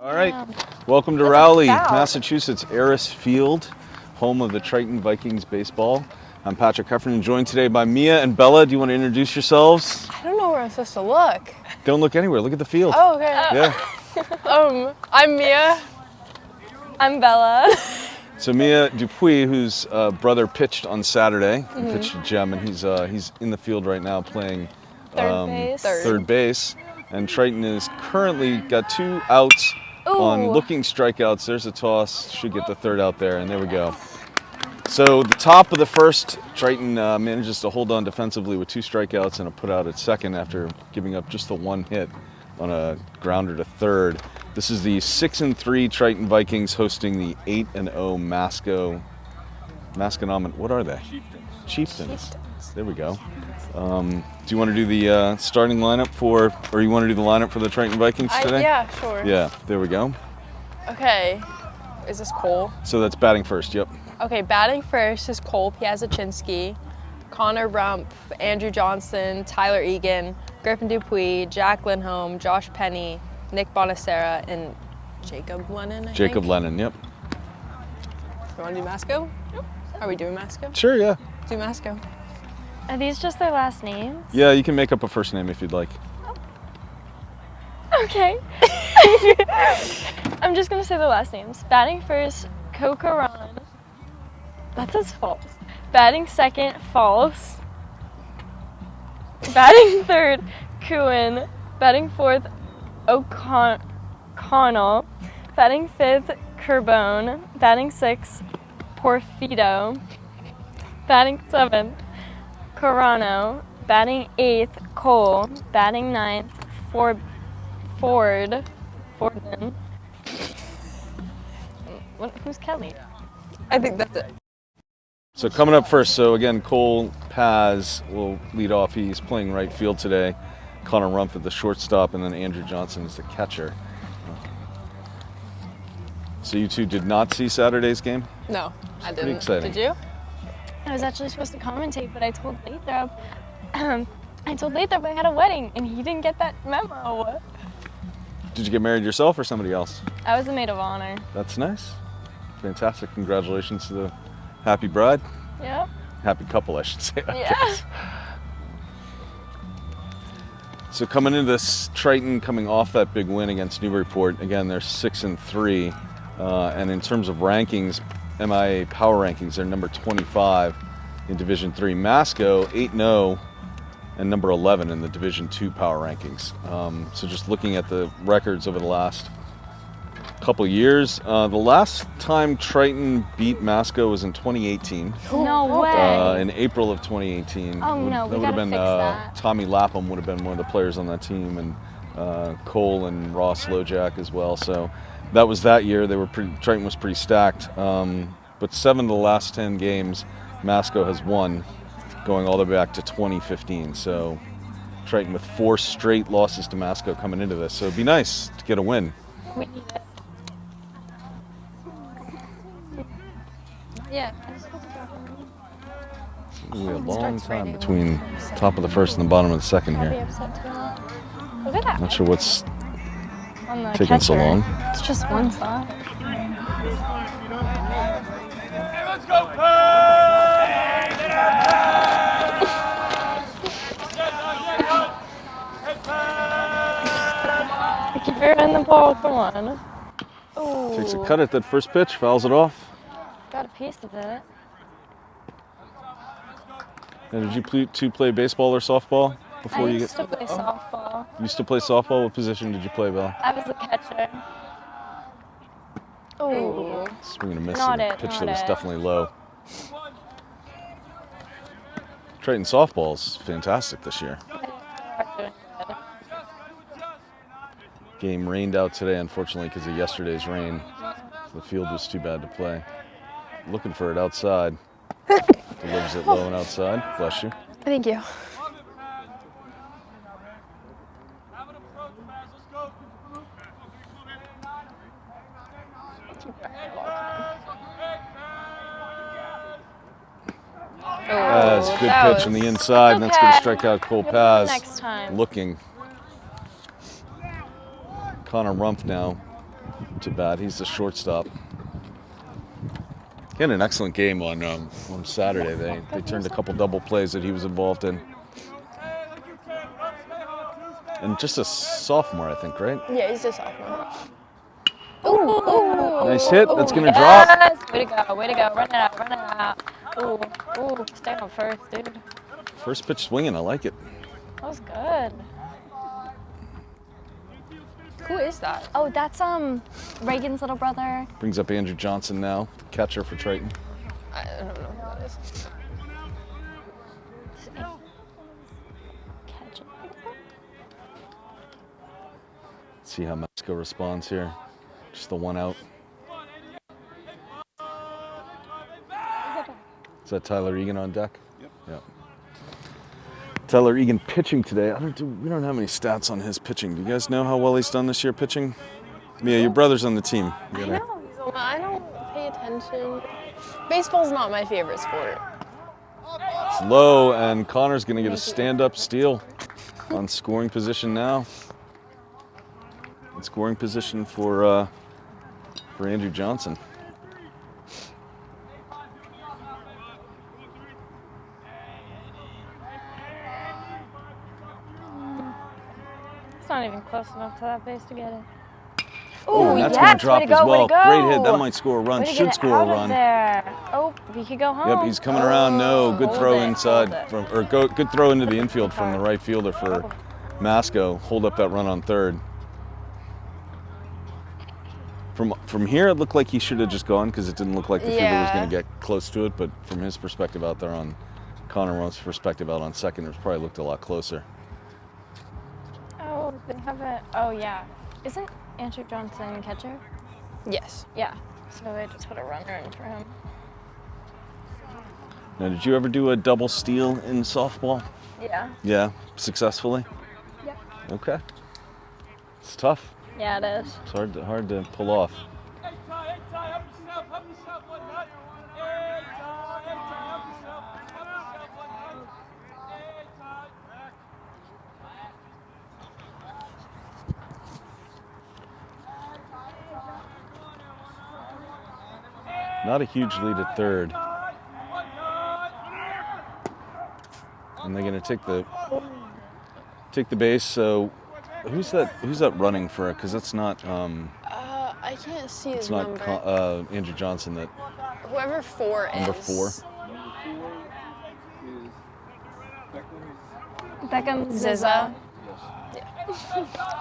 All right, welcome to Rowley, Massachusetts, Eris Field, home of the Triton Vikings baseball. I'm Patrick Heffernan, joined today by Mia and Bella. Do you want to introduce yourselves? I don't know where I'm supposed to look. Don't look anywhere, look at the field. Oh, okay. Yeah. I'm Mia. I'm Bella. So Mia Dupuis, whose brother pitched on Saturday, pitched a gem, and he's in the field right now playing third base. And Triton is currently got 2 outs on looking strikeouts. There's a toss, should get the third out there, and there we go. So the top of the first, Triton manages to hold on defensively with 2 strikeouts and a put out at second after giving up just the 1 hit on a grounder to third. This is the 6-3 Triton Vikings hosting the 8-0 Masco. What are they? Chieftains. There we go. Do you want to do the starting lineup or you want to do the lineup for the Triton Vikings today? Yeah, sure. Yeah, there we go. Okay. Is this Cole? So that's batting first, yep. Okay, batting first is Cole Piazzachinsky, Connor Rumpf, Andrew Johnson, Tyler Egan, Griffin Dupuis, Jack Lindholm, Josh Penny, Nick Bonacera, and Jacob Lennon, I think. Lennon, yep. You want to do Masco? Yep. Are we doing Masco? Sure, yeah. Do Masco. Are these just their last names? Yeah, you can make up a first name if you'd like. Okay. I'm just gonna say the last names. Batting first, Kokoran. That says false. Batting second, false. Batting third, Kuhn. Batting fourth, O'Connell. Batting fifth, Curbone. Batting sixth, Porfido. Batting seventh, Corano. Batting eighth, Cole. Batting ninth, Forden. Who's Kelly? I think that's it. So coming up first, so again, Cole Paz will lead off. He's playing right field today. Connor Rumpf at the shortstop, and then Andrew Johnson is the catcher. So you two did not see Saturday's game? No, I didn't. Pretty exciting. Did you? I was actually supposed to commentate, but I told Lathrop I had a wedding, and he didn't get that memo. Did you get married yourself or somebody else? I was the maid of honor. That's nice. Fantastic. Congratulations to the happy bride. Yep. Happy couple, I should say. I Yeah. guess. So coming into this, Triton coming off that big win against Newburyport. Again, they're 6-3. And in terms of rankings, MIA power rankings, they're number 25 in Division 3. Masco, 8-0 and number 11 in the Division 2 power rankings. So just looking at the records over the last couple years, the last time Triton beat Masco was in 2018. No way. In April of 2018. Oh, no, we that would have gotta been fix that. Tommy Lapham would have been one of the players on that team, and Cole and Ross Lojak as well. So that was that year. Triton was pretty stacked. But 7 of the last 10 games, Masco has won, going all the way back to 2015. So Triton with 4 straight losses to Masco coming into this. So it'd be nice to get a win. We need it. Yeah. It'll be a long time between top of the first and the bottom of the second I'll be here. upset too. Look at that. Not sure what's On the taking so catcher. long. It's just one spot. Let's go, Keep her in the ball. Come on. Ooh. Takes a cut at that first pitch, fouls it off. Got a piece of it. And did you two play baseball or softball before I you used to play softball. You used to play softball? What position did you play, Belle? I was the catcher. Ooh. Swing and a miss. Not And a it, pitch not that was it. definitely low. Triton softball's fantastic this year. Game rained out today, unfortunately, because of yesterday's rain. The field was too bad to play. Looking for it outside. Delivers it low and outside. Bless you. Thank you. That's a good that pitch on was- the inside, and that's going to okay. strike out Cole Maybe Paz. next time. Looking. Connor Rumpf now Too bad. He's the shortstop. He had an excellent game on Saturday. They turned a couple double plays that he was involved in. And just a sophomore, I think, right? Yeah, he's a sophomore. Ooh. Nice hit. That's going to drop. Yes. Way to go. Way to go. Run it out. Run it out. Ooh. Stay on first, dude. First pitch swinging. I like it. That was good. Who is that? Oh, that's Reagan's little brother. Brings up Andrew Johnson now, catcher for Triton. I don't know who that is. Catch it. See how Masco responds here. Just the one out. Is that Tyler Egan on deck? Yep. Tyler Egan pitching today. We don't have any stats on his pitching. Do you guys know how well he's done this year pitching? Mia, your brother's on the team. I know. I don't pay attention. Baseball's not my favorite sport. It's low, and Connor's going to get a stand-up steal on scoring position now. In scoring position for Andrew Johnson. It's not even close enough to that base to get it. Oh, and that's going to drop as well. Great hit. That might score a run. Should score a run. Oh, he could go home. Yep, he's coming around. No, good Hold throw it, inside, hold it. good throw into the infield from the right fielder for Masco. Hold up that run on third. From here, it looked like he should have just gone because it didn't look like the fielder was going to get close to it. But from his perspective out there on Connor Rowe's perspective out on second, it probably looked a lot closer. Oh, they have it. Oh, yeah. Isn't Andrew Johnson catcher? Yes. Yeah. So they just put a runner in for him. Now, did you ever do a double steal in softball? Yeah. Yeah, successfully? Yeah. Okay. It's tough. Yeah, it is. It's hard to pull off. Not a huge lead at third. And they're going to take the base. So who's that running for it? Because it's not I can't see his it's not number. Andrew Johnson. That Whoever 4 number is. 4. Beckham Zizza.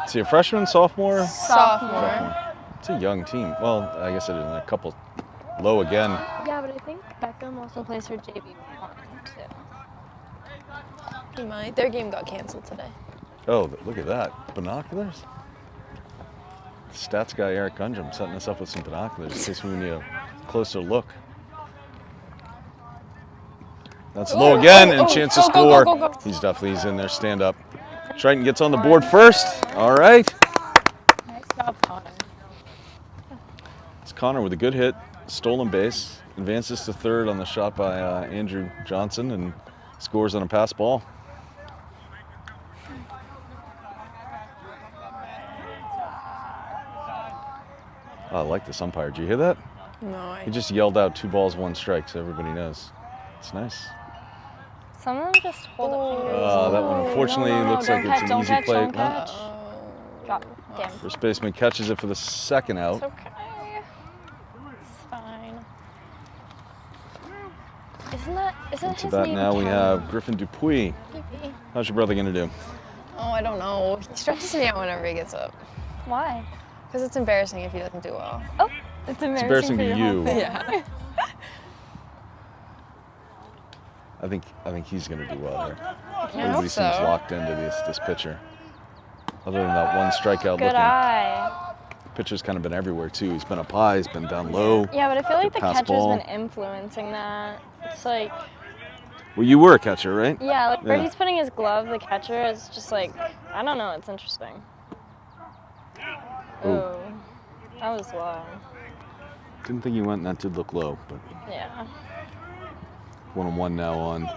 Is he a freshman, sophomore? Sophomore. It's a young team. Well, I guess it is a couple low again. Yeah, but I think Beckham also plays for JV1 too. He might. Their game got canceled today. Oh, look at that. Binoculars? Stats guy Eric Gundrum setting us up with some binoculars in case we need a closer look. That's low again, and chance to score. Go. He's in there, stand up. Triton gets on the board first. All right. Nice job, Connor. It's Connor with a good hit, stolen base, advances to third on the shot by Andrew Johnson, and scores on a pass ball. Oh, I like this umpire. Did you hear that? No, He just yelled out 2 balls, 1 strike, so everybody knows. It's nice. Some of them just hold up fingers. That one unfortunately looks like it's an easy play. Don't catch. Drop. Damn. First baseman catches it for the second out. It's okay. It's fine. Isn't To his bat name now we Ken? have Griffin Dupuis. How's your brother gonna do? Oh, I don't know. He stresses me out whenever he gets up. Why? Because it's embarrassing if he doesn't do well. Oh, it's embarrassing, embarrassing for to your you. whole family. Yeah. I think he's gonna do well here. I Everybody hope seems so. locked into this pitcher. Other than that one strikeout Good looking. eye. Pitcher's kind of been everywhere too. He's been up high, he's been down low. Yeah, but I feel like the pass catcher's ball. been influencing that. It's like, Well, you were a catcher, right? yeah, like where Yeah. he's putting his glove, the catcher is just like, I don't know, it's interesting. Ooh. Ooh, that was low. Didn't think he went, and that did look low, but Yeah. 1-1 now on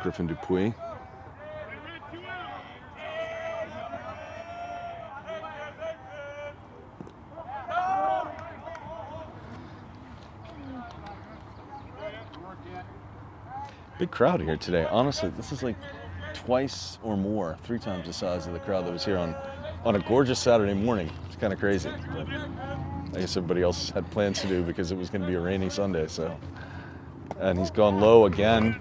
Griffin Dupuis. Big crowd here today. Honestly, this is like twice or more, 3 times the size of the crowd that was here on a gorgeous Saturday morning. It's kind of crazy. But I guess everybody else had plans to do because it was going to be a rainy Sunday. So, and he's gone low again.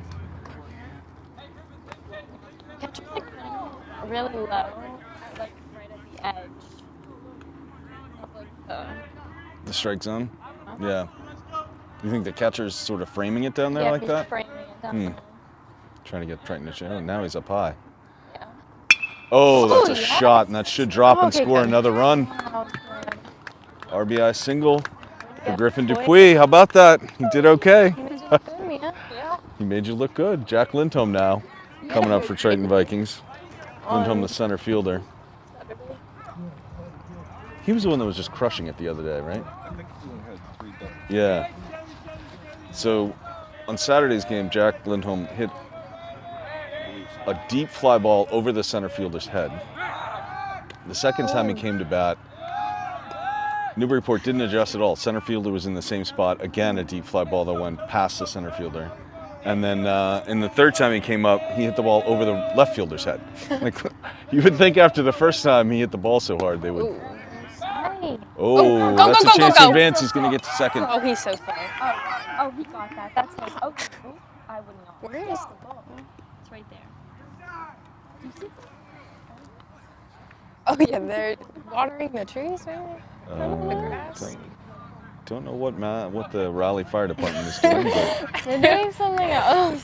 Catcher's like really low, like right at the edge of like The strike zone? Yeah. You think the catcher's sort of framing it down there yeah, like he's that? framing it down there. Trying to get Triton to show. Now he's up high. Yeah. Oh, that's a yes. shot, and that should drop and Okay, score good. another run. Wow, good. RBI single for Yeah, Griffin boy. Dupuis. How about that? He did okay. He made you look good, Mia. Yeah. He made you look good. Jack Lindholm now coming up for Triton Vikings. Lindholm, the center fielder. He was the one that was just crushing it the other day, right? Yeah. So on Saturday's game, Jack Lindholm hit a deep fly ball over the center fielder's head. The second time he came to bat, Newburyport didn't adjust at all. Center fielder was in the same spot. Again, a deep fly ball that went past the center fielder. And then in the third time he came up, he hit the ball over the left fielder's head. Like, you would think after the first time he hit the ball so hard, they would. Ooh. Sorry. Oh, Go, that's go, a go, chance go, to go. advance. He's going to get to second. Oh, he's so slow. Oh, he got that. That's his. Okay. Ooh, I would not. Where is the ball? It's right there. Do you see? Oh yeah, they're watering the trees, maybe? The grass. Don't know what the Raleigh Fire Department is doing, but They're doing something else.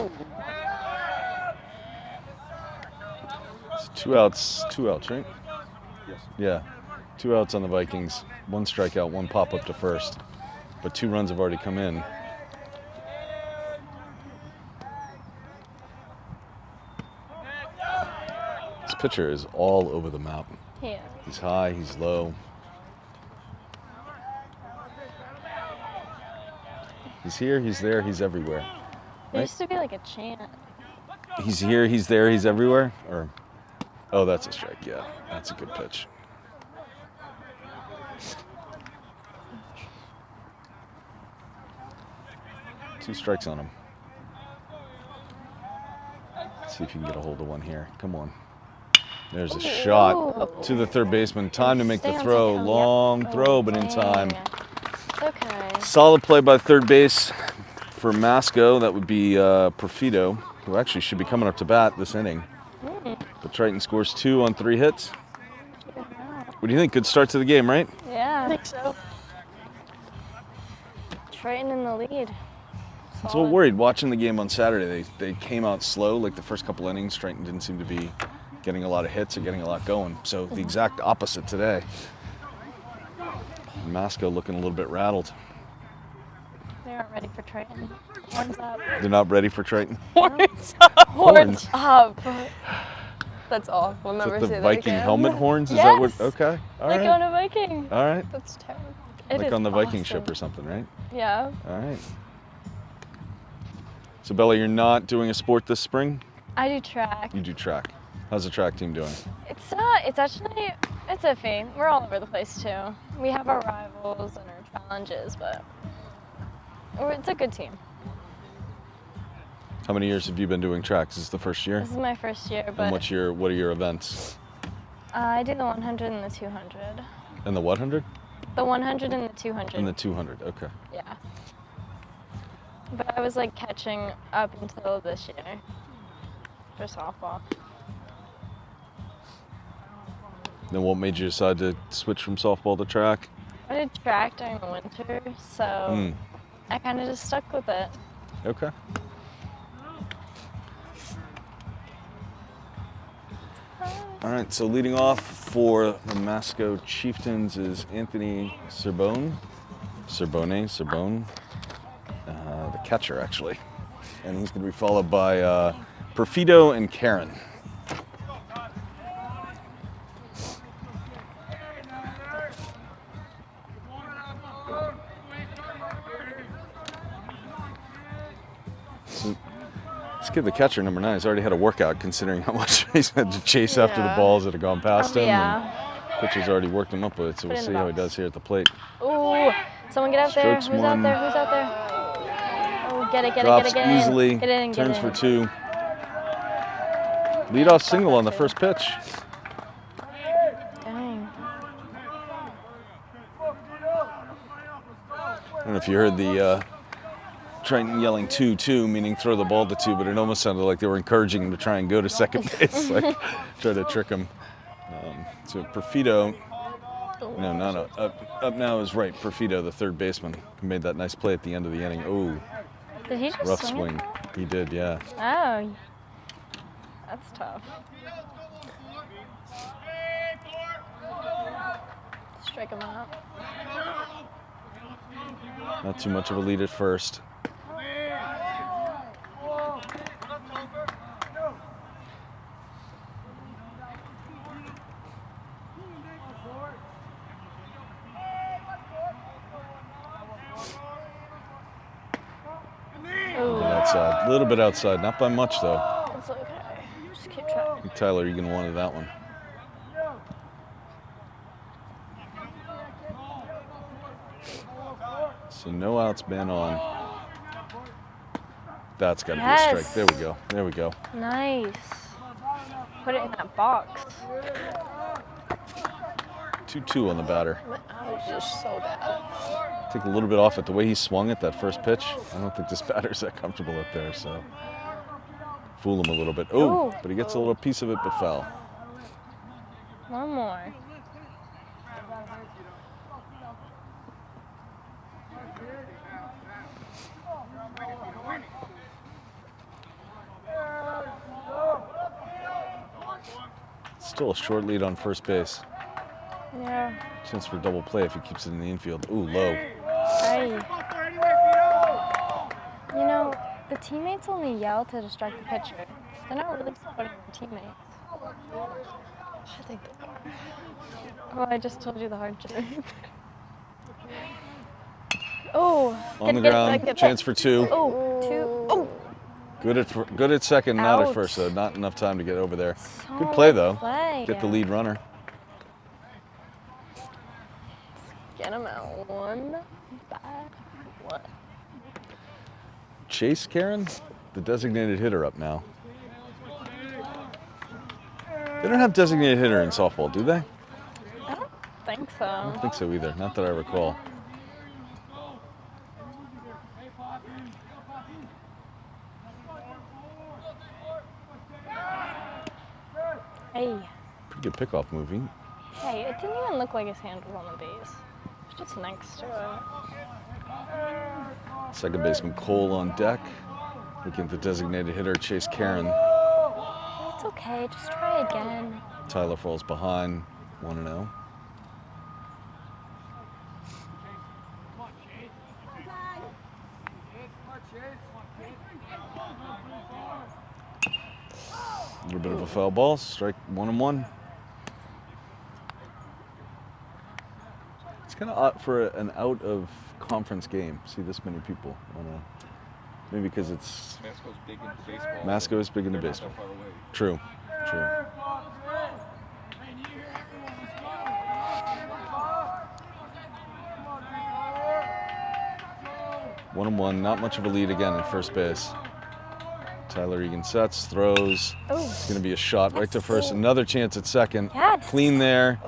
Ooh. it's 2 outs, right? Yes. Yeah, 2 outs on the Vikings. 1 strikeout, 1 pop up to first, but 2 runs have already come in. This pitcher is all over the map. Yeah. He's high, he's low. He's here, he's there, he's everywhere. There Right? used to be like a chant. He's here, he's there, he's everywhere? Or, oh, that's a strike, yeah. That's a good pitch. Two strikes on him. Let's see if you can get a hold of one here. Come on. There's a shot to the third baseman. Time to make the Stay on throw. second. Long Yep. throw, but in time. Dang. It's okay. Solid play by third base for Masco. That would be Perfido, who actually should be coming up to bat this inning. But Triton scores 2 on 3 hits. What do you think? Good start to the game, right? Yeah. I think so. Triton in the lead. I was a little worried watching the game on Saturday. They came out slow, like the first couple innings. Triton didn't seem to be getting a lot of hits or getting a lot going. So the exact opposite today. Masco looking a little bit rattled. They aren't ready for Triton. Horns up. They're not ready for Triton. Horns up. Horns. Up. That's awful. We'll Is never that say the that Viking again. helmet horns? Is that what? Yes. Okay. All Like right. on a Viking. All right. That's terrible. It Like is on the Viking awesome. ship or something, right? Yeah. All right. So Bella, you're not doing a sport this spring? I do track. You do track. How's the track team doing? It's actually iffy. We're all over the place too. We have our rivals and our challenges, but it's a good team. How many years have you been doing track? Is this the first year? This is my first year, but And what are your events? I do the 100 and the 200. And the 100? The 100 and the 200. And the 200. Okay. Yeah. But I was like catching up until this year for softball. Then what made you decide to switch from softball to track? I did track during the winter, so I kind of just stuck with it. Okay. All right, so leading off for the Masco Chieftains is Anthony Serbone, the catcher actually. And he's going to be followed by Perfido and Karen. This kid, the catcher, number 9, has already had a workout considering how much he's had to chase after the balls that have gone past him. Yeah. And pitcher's already worked him up with it, so we'll see how he does here at the plate. Ooh, someone get out there. Strokes Who's one. out there? Who's out there? Oh, get it, get Drops it, get it, get it. easily, Get in, get turns in. for 2. Leadoff single on the first pitch. Dang. I don't know if you heard the Triton yelling 2-2, meaning throw the ball to 2, but it almost sounded like they were encouraging him to try and go to second base, like try to trick him. So Perfido, no, up now is right. Perfido, the third baseman, who made that nice play at the end of the inning. Oh, Did he just rough swing? swing. He did, yeah. Oh, that's tough. Strike him out. Not too much of a lead at first. A little bit outside, not by much though. It's okay. Just keep trying. I think Tyler Egan wanted that one. So no outs, man on. That's got to be a strike. There we go. There we go. Nice. Put it in that box. 2-2 on the batter. That was just so bad. Take a little bit off it. The way he swung it that first pitch, I don't think this batter's that comfortable up there, so fool him a little bit. Oh, but he gets a little piece of it, but foul. One more. Still a short lead on first base. Yeah. Chance for double play if he keeps it in the infield. Ooh, low. Hey. You know, the teammates only yell to distract the pitcher. They're not really supporting their teammates. I think they are. Well, I just told you the hard truth. Oh. On the ground, chance for 2. Oh, 2. Oh. Good at second, not at Ouch. first, though. Not enough time to get over there. So Good play, though. Get the yeah. lead runner. Get him out. 1-1. Chase Karen, the designated hitter up now. They don't have designated hitter in softball, do they? I don't think so. I don't think so either. Not that I recall. Hey. Pretty good pickoff movie. Hey, it didn't even look like his hand was on the base. It's just next to it. Second baseman Cole on deck. Looking at the designated hitter, Chase Karen. It's okay, just try again. Tyler falls behind, 1-0. A little bit of a foul ball, strike 1-1. It's kind of odd for an out of conference game. See this many people. Maybe because it's Masco's big into baseball. Masco is big into They're baseball. not that far away. True. True. One and one, not much of a lead again at first base. Tyler Egan sets, throws. Oh. It's going to be a shot right to first. Another chance at second. Yes. Clean there.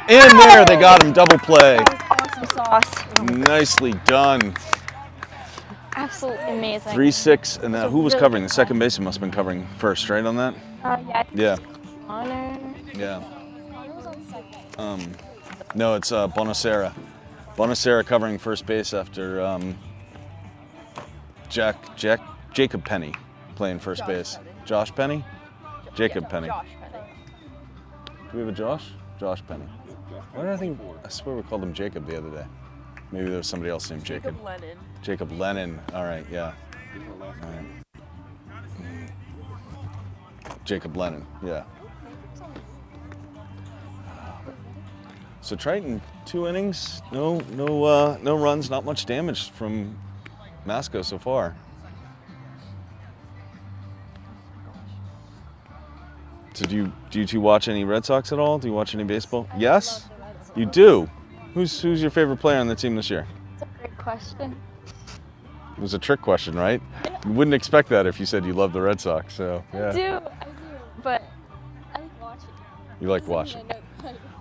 And there, they got him. Double play. That was awesome sauce. Nicely done. Absolutely amazing. 3-6, and So who was really covering? The good second baseman must have been covering first, right, on that? Yeah, I think Yeah. Honor. Yeah. Who was on second? No, it's Bonacera. Bonacera covering first base after Jacob Penny playing first base. Penny. Josh Penny? Jacob Penny. Josh Penny. Do we have a Josh? Josh Penny. Why did I think? I swear we called him Jacob the other day. Maybe there was somebody else named Jacob. Lennon. Jacob Lennon. All right, yeah. All right. Jacob Lennon. Yeah. So Triton, 2 innings, no runs, not much damage from Masco so far. So do you two watch any Red Sox at all? Do you watch any baseball? Yes? You do? Who's your favorite player on the team this year? That's a great question. It was a trick question, right? You wouldn't expect that if you said you love the Red Sox, so yeah. I do, but I like watching. You like watching.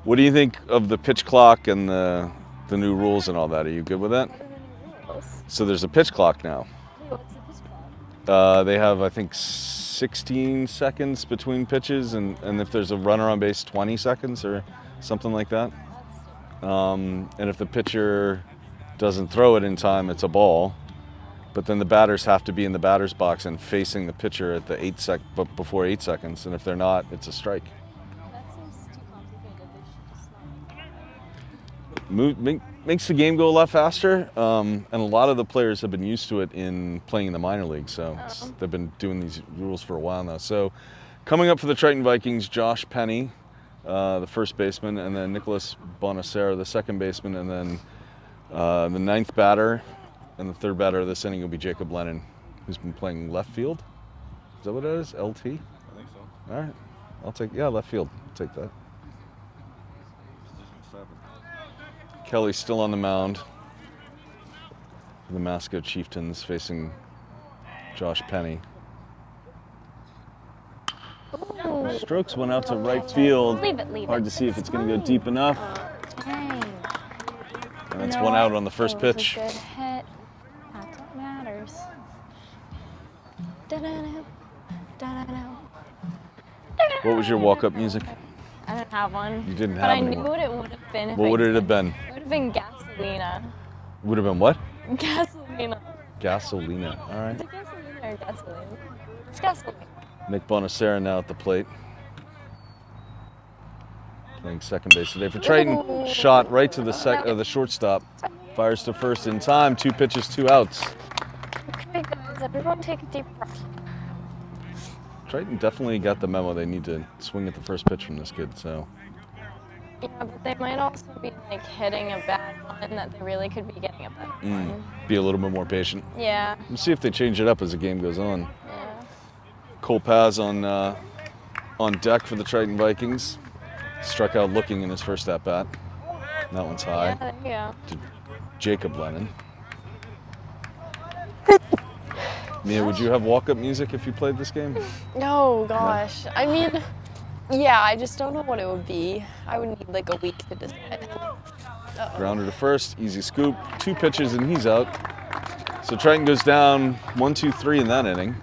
What do you think of the pitch clock and the new rules and all that? Are you good with that? So there's a pitch clock now. What's the pitch clock? They have, I think, 16 seconds between pitches, and if there's a runner on base, 20 seconds or something like that. And if the pitcher doesn't throw it in time, it's a ball. But then the batters have to be in the batter's box and facing the pitcher at the before 8 seconds, and if they're not, it's a strike. That seems too complicated. They should just not. Makes the game go a lot faster, and a lot of the players have been used to it in playing in the minor league, so they've been doing these rules for a while now. So coming up for the Triton Vikings, Josh Penny, the first baseman, and then Nicholas Bonacera, the second baseman, and then the ninth batter and the third batter of this inning will be Jacob Lennon, who's been playing left field. Is that what it is? LT? I think so. All right. I'll take, left field. I'll take that. Position 7. Kelly's still on the mound. The Masco Chieftains facing Josh Penny. Ooh. Strokes went out to right field. Leave it. Hard to see if it's going to go deep enough. Dang. And it's one out on the first That was pitch. a good hit. That's what matters. Da-da-da. Da-da-da. What was your walk-up music? I didn't have one. You didn't But have I knew anyone. what it would have been. What would it have been? It would have been Gasolina. Would have been what? Gasolina. Gasolina. All right. Is it Gasolina or gasoline? It's Gasolina. Nick Bonacera now at the plate. Playing second base today for Triton. Shot right to the shortstop. Fires to first in time. 2 pitches, 2 outs. Okay, guys, everyone take a deep breath. Triton definitely got the memo. They need to swing at the first pitch from this kid. So Yeah, but they might also be like hitting a bad one that they really could be getting a better one. be a little bit more patient. Yeah. We'll see if they change it up as the game goes on. Yeah. Cole Paz on deck for the Triton Vikings. Struck out looking in his first at bat. That one's high. Yeah, there you To Jacob Lennon. Mia, would you have walk-up music if you played this game? Oh gosh. I mean, yeah, I just don't know what it would be. I would need like a week to decide. Grounder to first, easy scoop. 2 pitches and he's out. So Triton goes down 1-2-3 in that inning.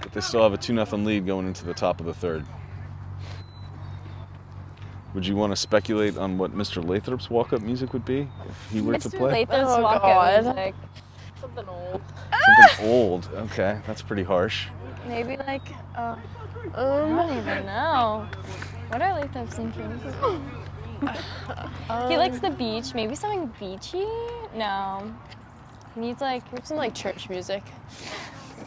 But they still have a 2-0 lead going into the top of the third. Would you want to speculate on what Mr. Lathrop's walk-up music would be if he were to play? Lathrop's Oh, walk-up God. music. Something old. Something old. Okay, that's pretty harsh. Maybe like, I don't even know. What are Lathrop's thinking? He likes the beach. Maybe something beachy? No. He needs like Some like church music.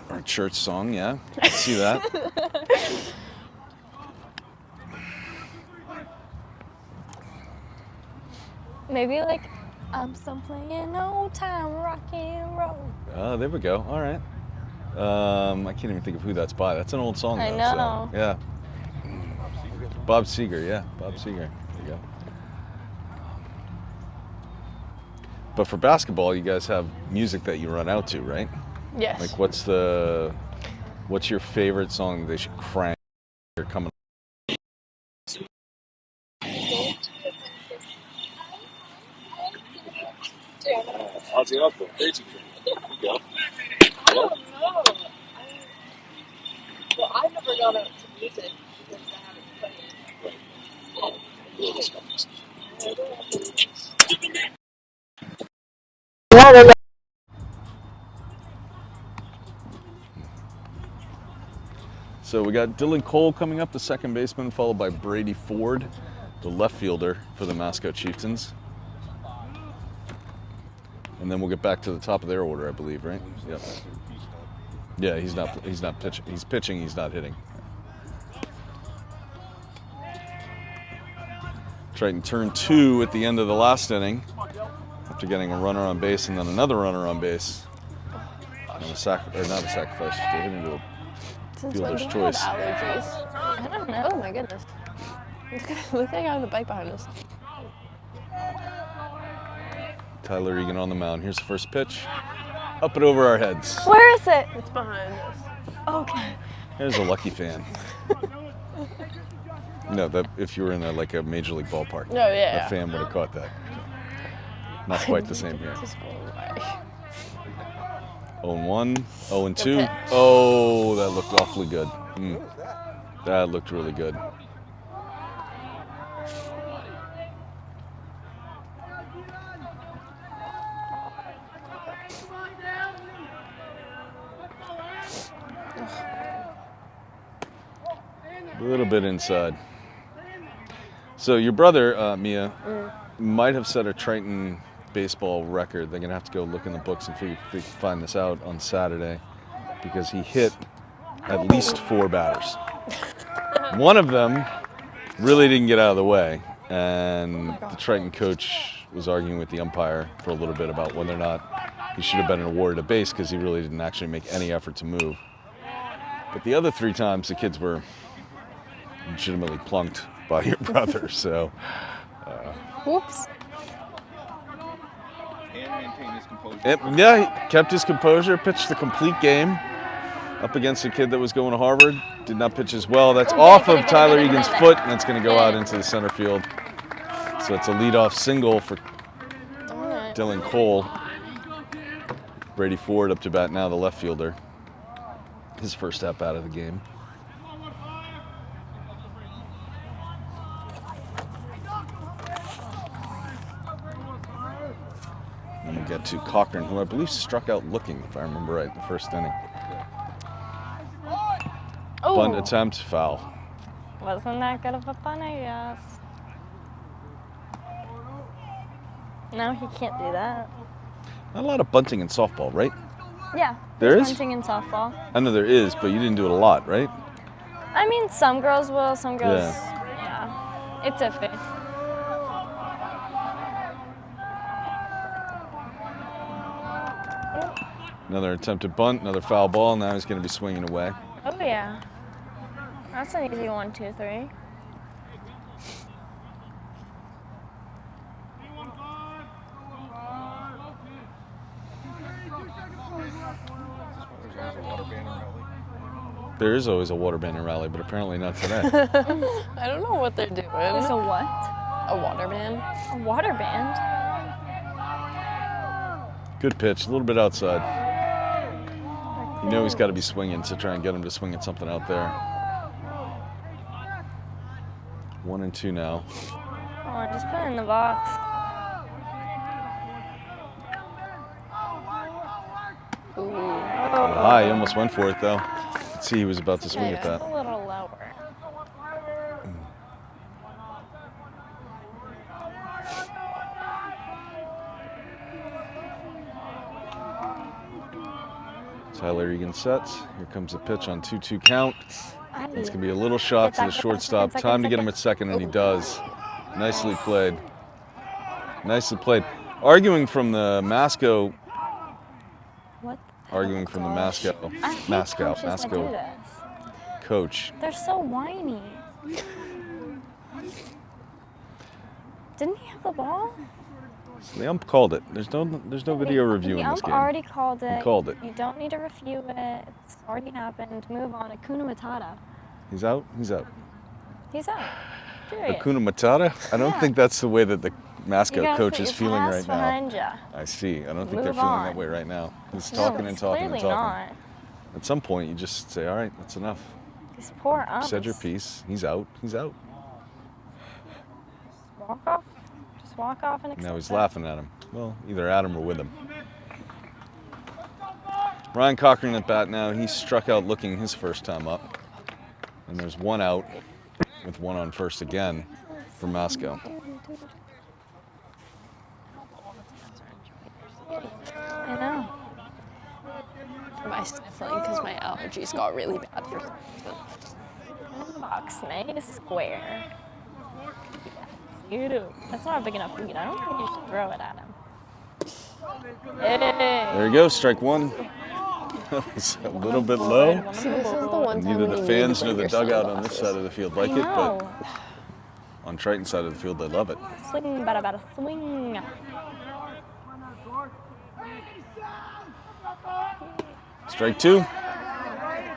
Or a church song, yeah. I can see that. maybe like I'm still playing old time rock and roll. Oh, there we go. All right. I can't even think of who that's by. That's an old song, though. I know. So, yeah. Bob Seger, yeah. Bob Seger. There you go. But for basketball, you guys have music that you run out to, right? Yes. Like, what's your favorite song they should crank? You're coming. Ozzy Osbourne, Daisy Train. There you go. I don't know. Well, I've never gone out to music because I haven't played. So we got Dylan Cole coming up, the second baseman, followed by Brady Ford, the left fielder for the Masco Chieftains. And then we'll get back to the top of their order, I believe, right? Yep. Yeah, he's not pitching. He's pitching, he's not hitting. Triton turned 2 at the end of the last inning after getting a runner on base and then another runner on base. And not a sacrifice, just a hit into Since fielder's when do choice. I have allergies? I don't know. Oh my goodness. Look at the guy on the bike behind us. Tyler Egan on the mound. Here's the first pitch. Up and over our heads. Where is it? It's behind us. Okay. There's a lucky fan. No, that if you were in like a major league ballpark, Oh, yeah. a fan would have caught that. Not quite the same here. Just go away. 0-1, 0-2. pitch. Oh, that looked awfully good. That looked really good. A little bit inside. So your brother, Mia, might have set a Triton baseball record. They're gonna have to go look in the books and see if they can find this out on Saturday, because he hit at least 4 batters. One of them really didn't get out of the way, and the Triton coach was arguing with the umpire for a little bit about whether or not he should have been awarded a base, because he really didn't actually make any effort to move. But the other 3 times the kids were legitimately plunked by your brother, so. Whoops. And maintain his composure. Yeah, he kept his composure, pitched the complete game up against a kid that was going to Harvard. Did not pitch as well. That's off of Tyler Egan's foot, and it's going to go out into the center field. So it's a leadoff single for Dylan Cole. Brady Ford up to bat now, the left fielder. His first at bat of the game. And we get to Cochran, who I believe struck out looking, if I remember right, the first inning. Oh. Bunt attempt, foul. Wasn't that good of a bunt, I guess. No, he can't do that. Not a lot of bunting in softball, right? Yeah. There there's is? bunting in softball. I know there is, but you didn't do it a lot, right? I mean, some girls will, some girls, yeah. It's iffy. Another attempted bunt, another foul ball. Now he's going to be swinging away. Oh, yeah. That's an easy 1, 2, 3. There is always a water banner rally, but apparently not today. I don't know what they're doing. There's a what? A water band. A water band? Good pitch, a little bit outside. You know he's got to be swinging, so try and get him to swing at something out there. 1-2 now. Oh, just put it in the box. Ooh. High, he almost went for it though. Let's see, he was about to swing at Just that. a little lower. Tyler Egan sets. Here comes the pitch on 2-2 count. It's going to be a little shot to the Get back, shortstop. second, Time to get him at second, and he does. Nicely played. Nicely played. Arguing from the Masco. What? Arguing from the Masco. I hate Masco. coaches that do Masco this. coach. They're so whiny. Didn't he have the ball? So the ump called it. There's no video review the in this ump game. already called it. He called it. You don't need to review it. It's already happened. Move on. Hakuna Matata. He's out. He's out. He's out. Period. Hakuna Matata? I don't Yeah. think that's the way that the You Masco gotta coach put is your feeling past right now. behind ya. I see. I don't think Move they're feeling on. that way right now. He's No, talking and it's talking and clearly talking. not. At some point, you just say, all right, that's enough. These poor umps. Said your piece. He's out. He's out. Walk off. Just walk off and accept Now he's it. laughing at him. Well, either at him or with him. Ryan Cochran at bat now. He struck out looking his first time up. And there's one out with one on first again for Masco. I know. Am I sniffling because my allergies got really bad for some reason? Box nice square. Yes, you do. That's not a big enough lead. I don't think you should throw it at him. Hey. There you go, strike one. It's a little bit low. See, this is the one time Neither when the you fans need nor to bring the your dugout on this sunglasses. side of the field like it, but on Triton's side of the field, they love it. Swing, bada, swing. Strike 2.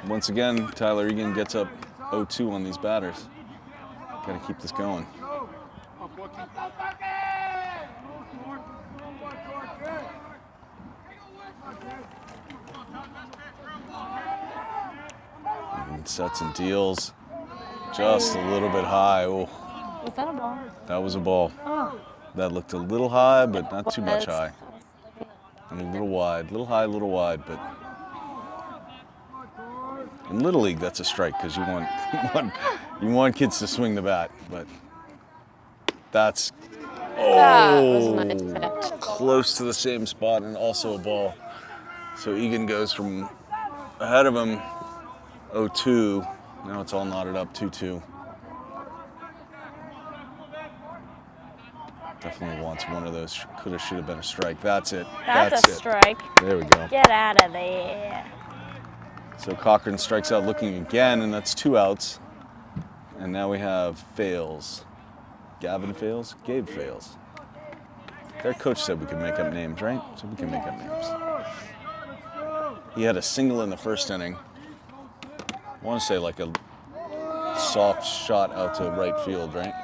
Once again, Tyler Egan gets up 0-2 on these batters. Got to keep this going. And sets and deals. Just a little bit high. Oh, Was that a ball? that was a ball. Oh. That looked a little high, but not too much Was. high. And a little wide. A little high, a little wide, but in Little League, that's a strike because you want kids to swing the bat, but that's That was a nice pitch. close to the same spot and also a ball. So Egan goes from ahead of him 0-2. Now it's all knotted up 2-2. Definitely wants one of those. Could have, should have been a strike. That's it. That's a it. strike. There we go. Get out of there. So Cochran strikes out looking again, and that's 2 outs. And now we have Fails. Gavin Fails? Gabe Fails. Their coach said we could make up names, right? So we can make up names. He had a single in the first inning. I want to say like a soft shot out to right field, right?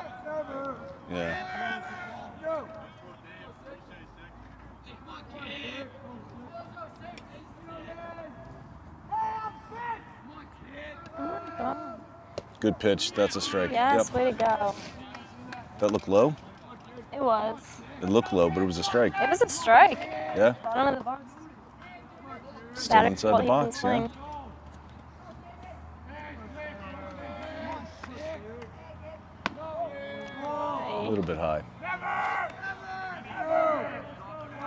Yeah. Good pitch. That's a strike. Yes, Yep. way to go. That looked low? It was. It looked low, but it was a strike. It was a strike. Yeah? Bottom of the box. Still Batter inside the quality box, yeah. swing. A little bit high.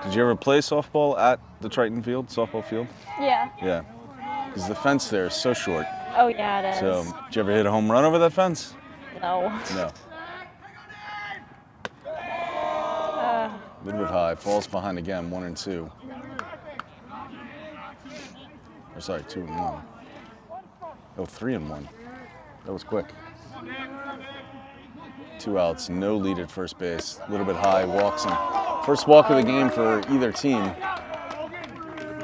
Did you ever play softball at the Triton field, softball field? Yeah. Yeah. Because the fence there is so short. Oh yeah, it is. So, did you ever hit a home run over that fence? No. No. A little bit high. Falls behind again, 1-2. Or sorry, 2-1. Oh, 3-1. That was quick. 2 outs, no lead at first base. A little bit high, walks him. First walk of the game for either team.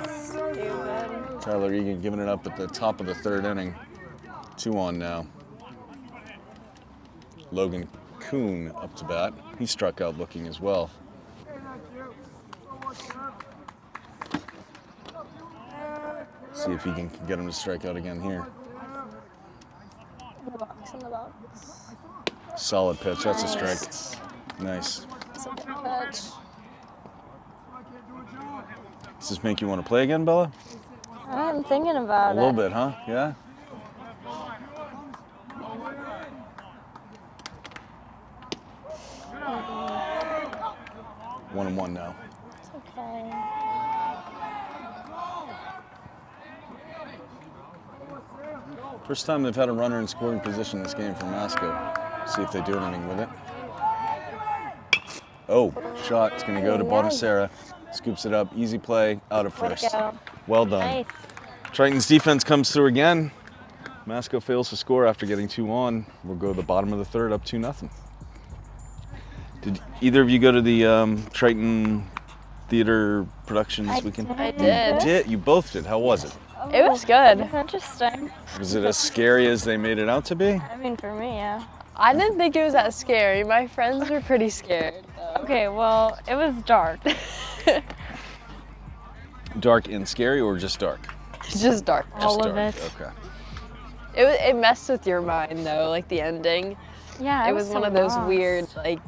Stupid. Tyler Egan giving it up at the top of the 3rd inning. 2 on now. Logan Kuhn up to bat. He struck out looking as well. See if he can get him to strike out again here. In the box, in the box. Solid pitch. That's a strike. Nice. It's a good pitch. Does this make you want to play again, Bella? I'm thinking about A little bit, huh? Yeah? Mm-hmm. 1-1 now. It's okay. First time they've had a runner in scoring position this game for Masco. See if they do anything with it. Oh, shot. It's going to go to Bonacera. Scoops it up. Easy play. Out of Way to first. go. Well done. Nice. Triton's defense comes through again. Masco fails to score after getting 2 on. We'll go to the bottom of the 3rd, up 2-0. Did either of you go to the Triton theater production this weekend? I did. You did? You both did. How was it? It was good. Interesting. Was it as scary as they made it out to be? I mean, for me, yeah. I didn't think it was that scary. My friends were pretty scared. Okay, well, it was dark. Dark and scary, or just dark? It's just dark. All Just of dark. it. Okay. It messed with your mind though, like the ending. Yeah, It was one so of those lost. weird, like,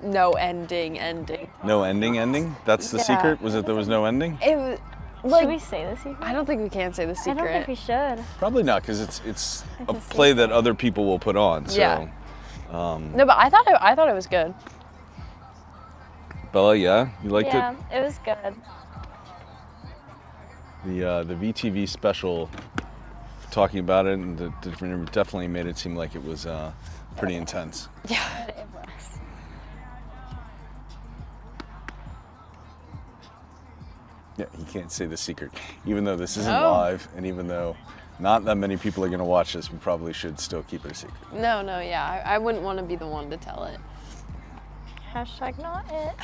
no ending. No ending? That's the Yeah. secret? Was it there was no ending? It was Should like we say the secret? I don't think we can say the I secret. don't think we should. Probably not, because it's It's a a play that secret. other people will put on. So, Yeah. No, but I thought it was good. Bella, yeah, you liked Yeah, it was good. it? The VTV special, talking about it, and definitely made it seem like it was pretty intense. Yeah. It was. Yeah, he can't say the secret. Even though this isn't No. live, and even though not that many people are going to watch this, we probably should still keep it a secret. No, yeah. I wouldn't want to be the one to tell it. Hashtag not it.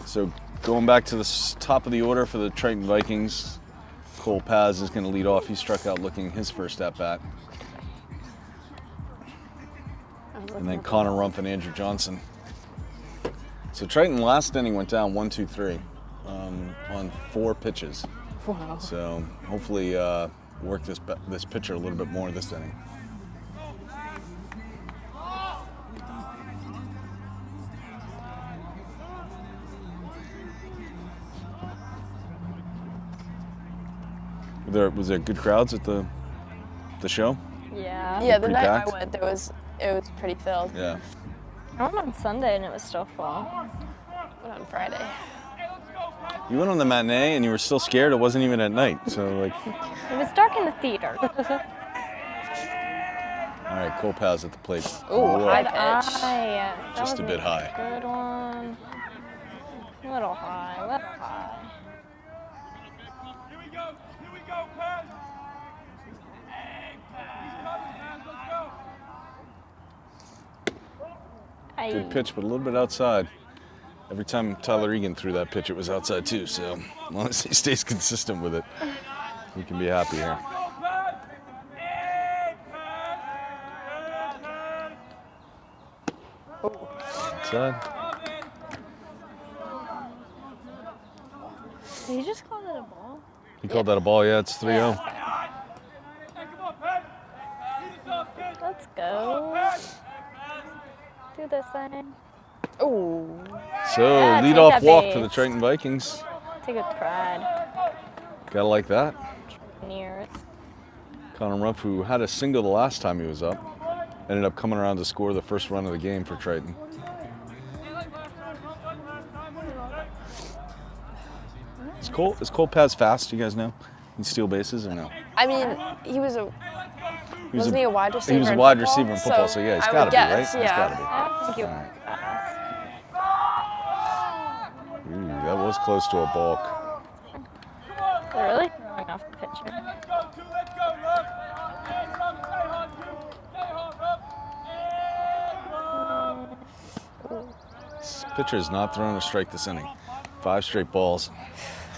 So going back to the top of the order for the Triton Vikings, Cole Paz is going to lead off. He struck out looking his first at-bat. And then Connor Rumpf and Andrew Johnson. So Triton last inning went down 1-2-3 on 4 pitches. Wow. So hopefully work this pitcher a little bit more this inning. Was there good crowds at the show? Yeah. Yeah, the Pretty night packed? I went, it was pretty filled. Yeah. I went on Sunday and it was still full. Went on Friday. You went on the matinee and you were still scared. It wasn't even at night. So like, It was dark in the theater. all right, Cole Paz at the plate. Ooh, Whoa. high Good pitch. eye. That Just was a bit high. Good one. Little high. Little high. Here we go, Pat. Aye. Good pitch, but a little bit outside. Every time Tyler Egan threw that pitch, it was outside too. So as long as he stays consistent with it, we can be happy here. Outside. Did you just call it a ball? He called that a ball. Yeah, it's 3-0. Let's go. Do this thing. Ooh. So Yeah, take leadoff that walk base. for the Triton Vikings. Take a pride. Gotta like that. Near it. Connor Rumpf, who had a single the last time he was up, ended up coming around to score the first run of the game for Triton. Is Cole Paz fast? You guys know? He steal bases or no? I mean, wasn't he a wide receiver? He was a in wide football? receiver in football, so yeah, he's I got to would be, right? guess, He's yeah. got to I don't think you All be. Ooh, that was close to a balk. They're really throwing off the pitcher. This pitcher is not throwing a strike this inning. 5 straight balls.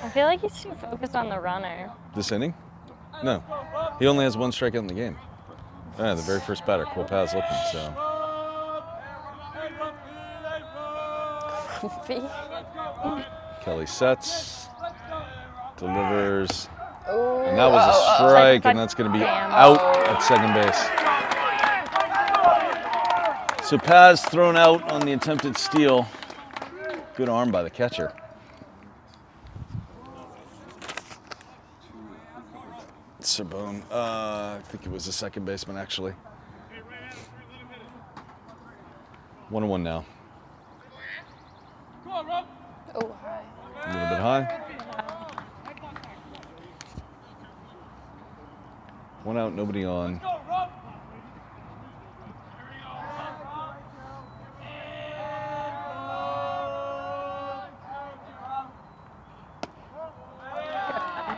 I feel like he's too focused on the runner. This inning? No. He only has 1 strikeout in the game. Yeah, the very first batter, Cole Paz looking, so. Kelly sets, delivers, Ooh. and that was a strike, and that's going to be out at second base. So Paz thrown out on the attempted steal. Good arm by the catcher. Sabone, I think it was the second baseman actually. 1-1 now. Oh, hi. A little bit high. 1 out, nobody on.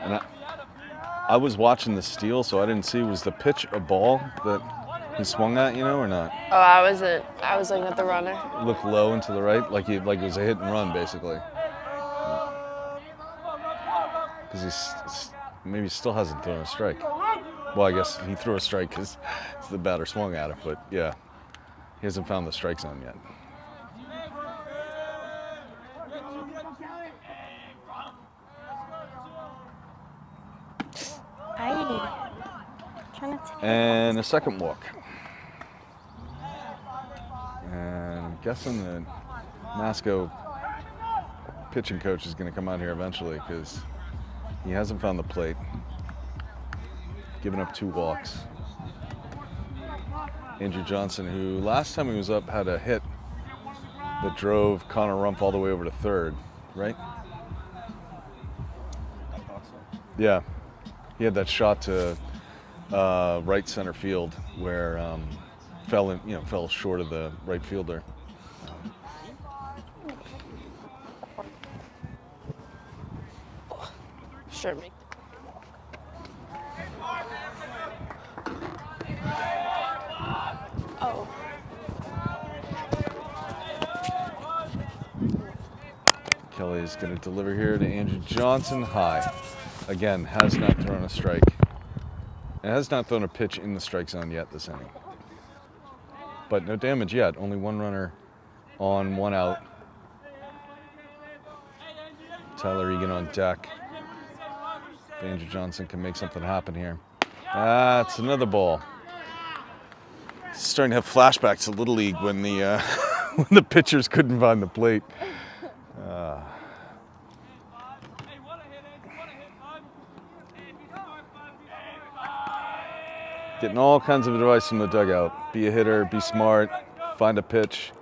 And I was watching the steal, so I didn't see, was the pitch a ball that he swung at, or not? Oh, I was looking at the runner. Looked low and to the right, like it was a hit and run, basically. Because maybe still hasn't thrown a strike. Well, I guess he threw a strike because the batter swung at it, but yeah, he hasn't found the strike zone yet. And a second walk. And I'm guessing that Masco pitching coach is going to come out here eventually because he hasn't found the plate. Giving up 2 walks. Andrew Johnson, who last time he was up had a hit that drove Connor Rumpf all the way over to third, right? Yeah, he had that shot to right center field where fell short of the right fielder. Should make Oh. Kelly is going to deliver here to Andrew Johnson. High. Again, has not thrown a strike. And has not thrown a pitch in the strike zone yet this inning. But no damage yet. Only one runner on, one out. Tyler Egan on deck. Andrew Johnson can make something happen here. That's another ball. Starting to have flashbacks to Little League when the when the pitchers couldn't find the plate. Getting all kinds of advice from the dugout. Be a hitter, be smart, find a pitch.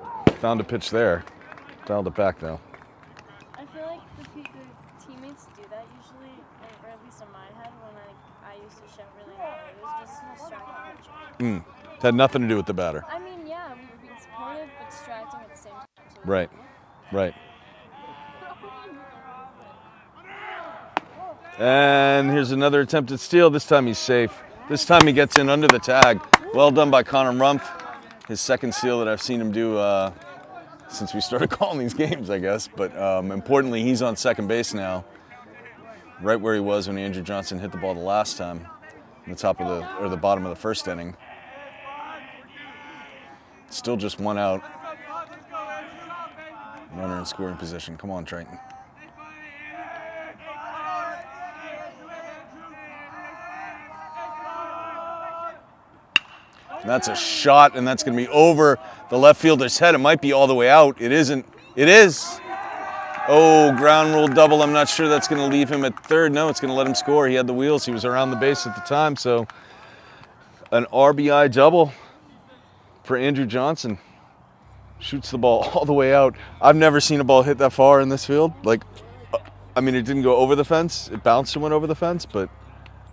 Found a pitch there. Dialed it back though. I feel like the teammates do that usually, or at least in my head when I used to shout really loud. It was just to distract the pitcher. Had nothing to do with the batter. I mean, yeah, we were being supportive, but distracting at the same time. So Right, right. And here's another attempted steal. This time he's safe. This time he gets in under the tag. Well done by Connor Rumpf. His second steal that I've seen him do since we started calling these games, I guess. But importantly, he's on second base now, right where he was when Andrew Johnson hit the ball the last time, in the bottom of the first inning. Still just one out. Runner in scoring position. Come on, Triton. And that's a shot, and that's going to be over the left fielder's head. It might be all the way out. It isn't. It is. Oh, ground rule double. I'm not sure that's going to leave him at third. No, it's going to let him score. He had the wheels. He was around the base at the time, so an RBI double for Andrew Johnson. Shoots the ball all the way out. I've never seen a ball hit that far in this field. Like, I mean, it didn't go over the fence. It bounced and went over the fence, but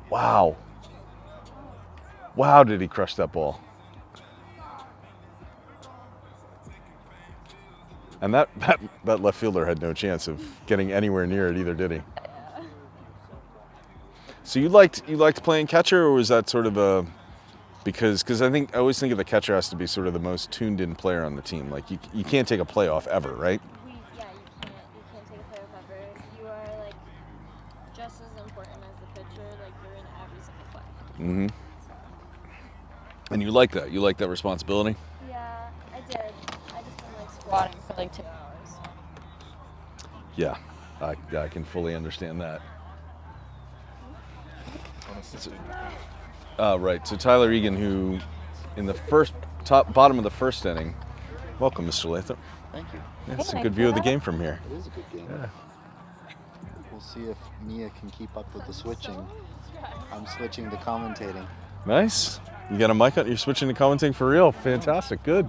wow. Wow, did he crush that ball. And that left fielder had no chance of getting anywhere near it either, did he? So you liked playing catcher, or was that sort of a because I always think of the catcher has to be sort of the most tuned in player on the team. Like you can't take a playoff ever, right? you can't take a playoff ever. You are like just as important as the pitcher. Like you're in every single play. Mm-hmm. And you like that? You like that responsibility? Yeah, I did. I just didn't like squatting for like 2 hours. Yeah, I can fully understand that. Right. So Tyler Egan, who in the bottom of the first inning. Welcome, Mr. Lathrop. Thank you. Yeah, it's a good view of the game from here. It is a good game. Yeah. We'll see if Mia can keep up with the switching. I'm switching to commentating. Nice. You got a mic on? You're switching to commentating for real. Fantastic. Good.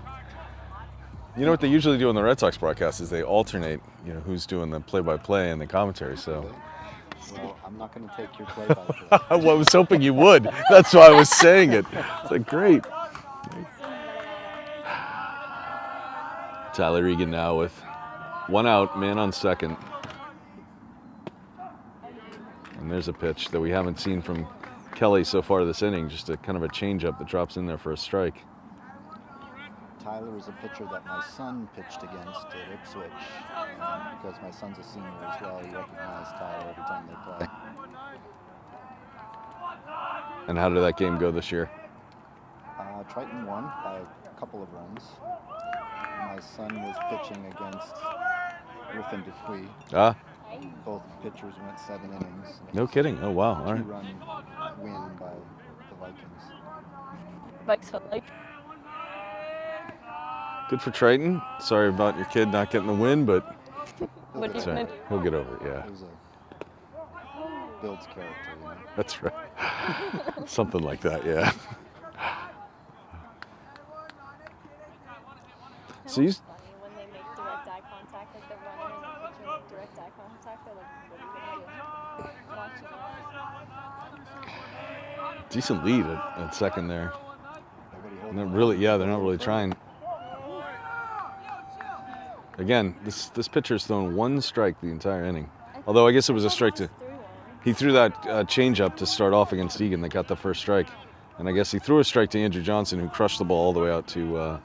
You know what they usually do on the Red Sox broadcast is they alternate, who's doing the play-by-play and the commentary. So. Well, I'm not going to take your play-by-play. Well, I was hoping you would. That's why I was saying it. It's like, great. Tyler Egan now with one out, man on second. And there's a pitch that we haven't seen from Kelly so far this inning, just a kind of a changeup that drops in there for a strike. Tyler is a pitcher that my son pitched against at Ipswich because my son's a senior as well. He recognized Tyler every time they play. And how did that game go this year? Triton won by a couple of runs. My son was pitching against Griffin Dupuis. Both pitchers went 7 innings. No kidding. Oh, wow. All right. 2-run win by the Vikings. Vikes for life. Good for Triton. Sorry about your kid not getting the win, but What that's do you right. He'll get over it, yeah. It was a builds character, That's right. Something like that, yeah. So you... Funny when they make direct eye contact, like the runner and the pitcher make direct eye contact. They're like, what are you gonna do? Watch it. Decent lead at second there. Nobody They're not really trying. Again, this pitcher's thrown one strike the entire inning. Although I guess it was a strike to... He threw that changeup to start off against Egan that got the first strike. And I guess he threw a strike to Andrew Johnson, who crushed the ball all the way out to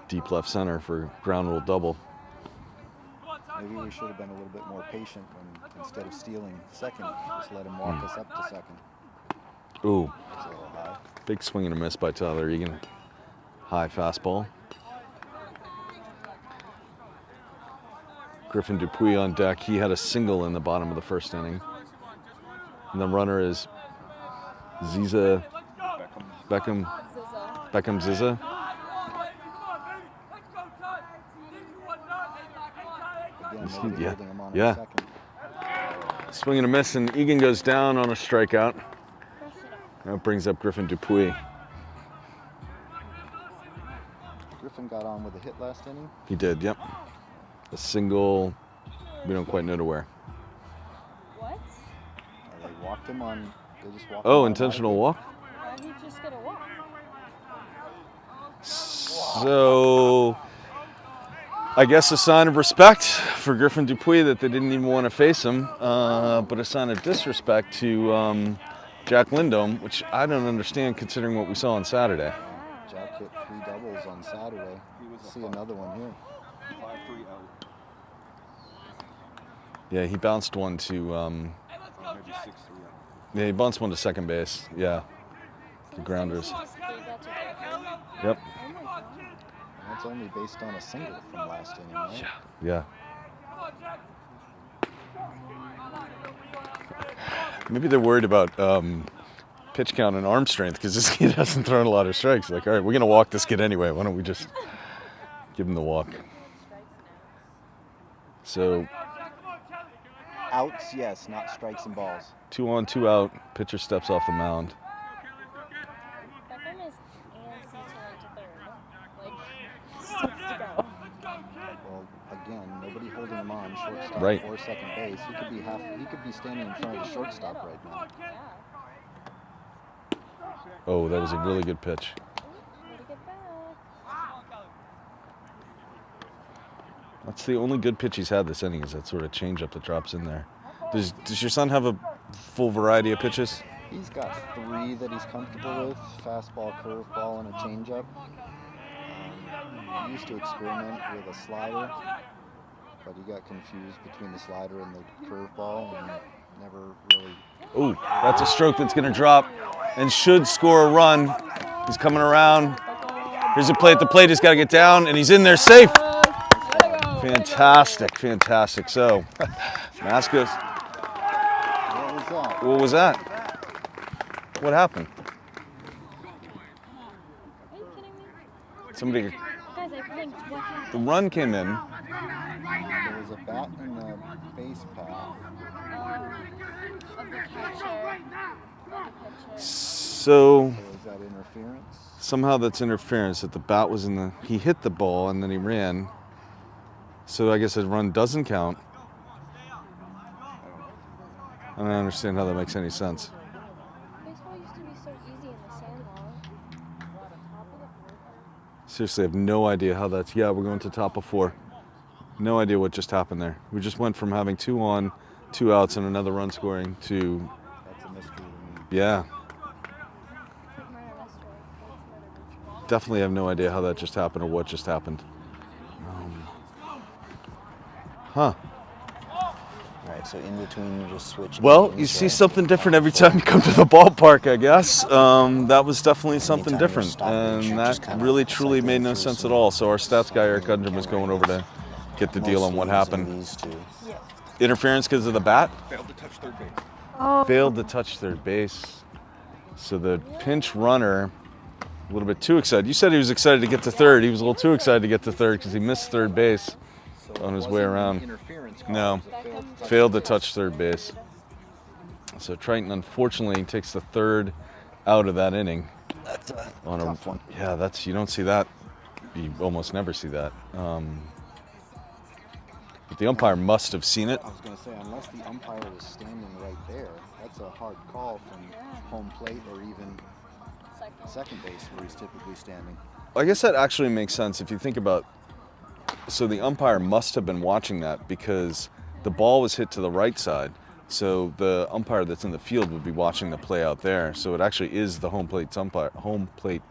deep left center for ground rule double. Maybe we should have been a little bit more patient when, instead of stealing second, just let him walk us up to second. Ooh. It's a little high. Big swing and a miss by Tyler Egan. High fastball. Griffin Dupuis on deck. He had a single in the bottom of the first inning. And the runner is Beckham Zizza. Again, yeah. Swing and a miss, and Egan goes down on a strikeout. That brings up Griffin Dupuis. Griffin got on with a hit last inning. He did, yep. A single, we don't quite know to where. What? They walked him on, they just walked him Oh, on intentional high. walk? Why did he just get a walk? So, I guess a sign of respect for Griffin Dupuis that they didn't even want to face him, but a sign of disrespect to Jack Lindholm, which I don't understand considering what we saw on Saturday. Jack hit 3 doubles on Saturday. See another one here. 5-3 out. Yeah, he bounced one to, Maybe 6-3 out. yeah, he bounced one to second base. Yeah, the grounders. Yep. And that's only based on a single from last inning, right? Yeah. Maybe they're worried about pitch count and arm strength because this kid hasn't thrown a lot of strikes. Like, all right, we're going to walk this kid anyway. Why don't we just give him the walk? So, Outs, yes, not strikes and balls. 2 on, 2 out. Pitcher steps off the mound. Beckham is ANC to third. Like, 6 to go. Well, again, nobody holding him on shortstop Right. or second base. He could be standing in front of the shortstop right now. Yeah. Oh, that was a really good pitch. Way to get back. That's the only good pitch he's had this inning is that sort of changeup that drops in there. Does your son have a full variety of pitches? He's got 3 that he's comfortable with: fastball, curveball, and a changeup. He used to experiment with a slider, but he got confused between the slider and the curveball and never really. Ooh, that's a stroke that's going to drop and should score a run. He's coming around. Here's a play at the plate. He's got to get down, and he's in there safe. Fantastic, fantastic. So, Masco. What was that? What was that? What happened? Are you kidding me? Somebody, Guys, I blinked. What happened? the run came in. There was a bat in the base path. Of the catcher. So, So is that interference? somehow that's interference that the bat was in the, he hit the ball and then he ran. So I guess his run doesn't count. I don't understand how that makes any sense. Baseball used to be so easy in the sandlot. Seriously, I have no idea how that's, yeah, we're going to top of 4. No idea what just happened there. We just went from having 2 on, 2 outs and another run scoring to, That's a mystery to me. yeah, It's like murder mystery. It's murder mystery. definitely have no idea how that just happened or what just happened. Huh. All right, so in between you just switch. Well, innings, you see right? something different every time you come to the ballpark, I guess. That was definitely something Anytime you're different, stopping, and you're that just kinda really truly cycling made no through sense some at all. So our stats guy, Eric Gundrum, is going over to get the deal on what Mostly using happened. These two. Interference because of the bat? Failed to touch third base. Failed to touch third base. So the pinch runner, a little bit too excited. You said he was excited to get to third. He was a little too excited to get to third because he missed third base So on it his way wasn't around. Interference call, No. it was a Failed to touch third base. So Triton unfortunately takes the third out of that inning. That's a On tough one. Yeah, that's, you don't see that. You almost never see that. But the umpire must have seen it. I was going to say, unless the umpire was standing right there, that's a hard call from home plate or even second base where he's typically standing. I guess that actually makes sense if you think about, so the umpire must have been watching that because the ball was hit to the right side. So the umpire that's in the field would be watching the play out there. So it actually is the home plate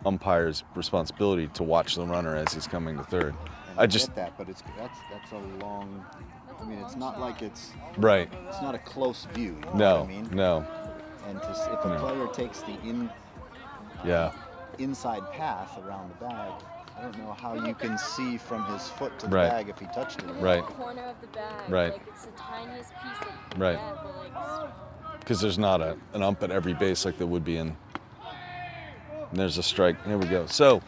umpire's responsibility to watch the runner as he's coming to third. And I get that, but that's a long. I mean, it's not like it's right. It's not a close view. You No, know what I mean? no. And if a player takes the inside path around the bag, I don't know how you can see from his foot to the bag if he touched it. Right. The corner of the bag. Right. Like it's the tiniest piece that you can Right. get, but like. Because there's not an ump at every base like there would be in. And there's a strike. Here we go. So,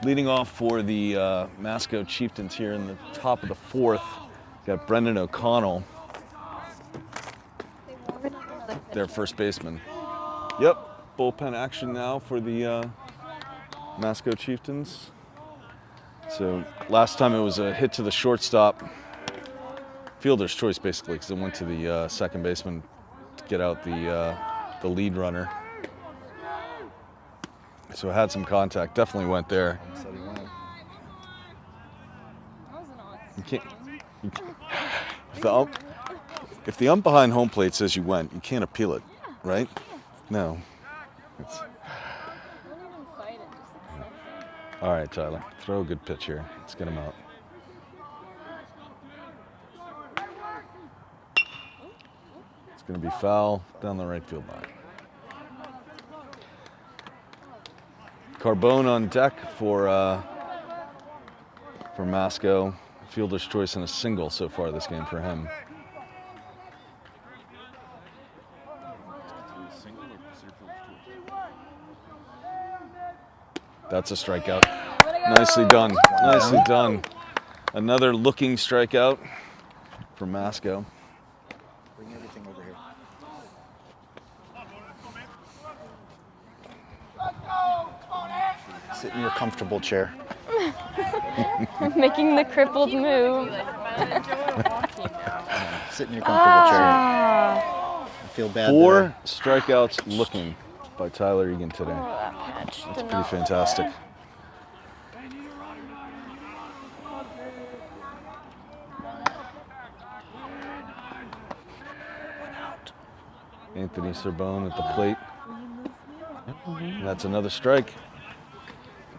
leading off for the Masco Chieftains here in the top of the fourth, got Brendan O'Connell, their first baseman. Yep, bullpen action now for the Masco Chieftains. So last time it was a hit to the shortstop, fielder's choice basically, because it went to the second baseman to get out the lead runner. So it had some contact, definitely went there. You can't, if the ump behind home plate says you went, you can't appeal it, right? No. All right, Tyler, throw a good pitch here. Let's get him out. It's going to be foul down the right field line. Carbone on deck for Masco. Fielder's choice and a single so far this game for him. That's a strikeout. Nicely done. Nicely done. Another looking strikeout for Masco. Bring everything over here. Sit in your comfortable chair. Making the crippled move. Sit in your comfortable chair. I feel bad. 4 strikeouts looking by Tyler Egan today. That pitch That's pretty fantastic. Anthony Sorbonne at the plate. And that's another strike.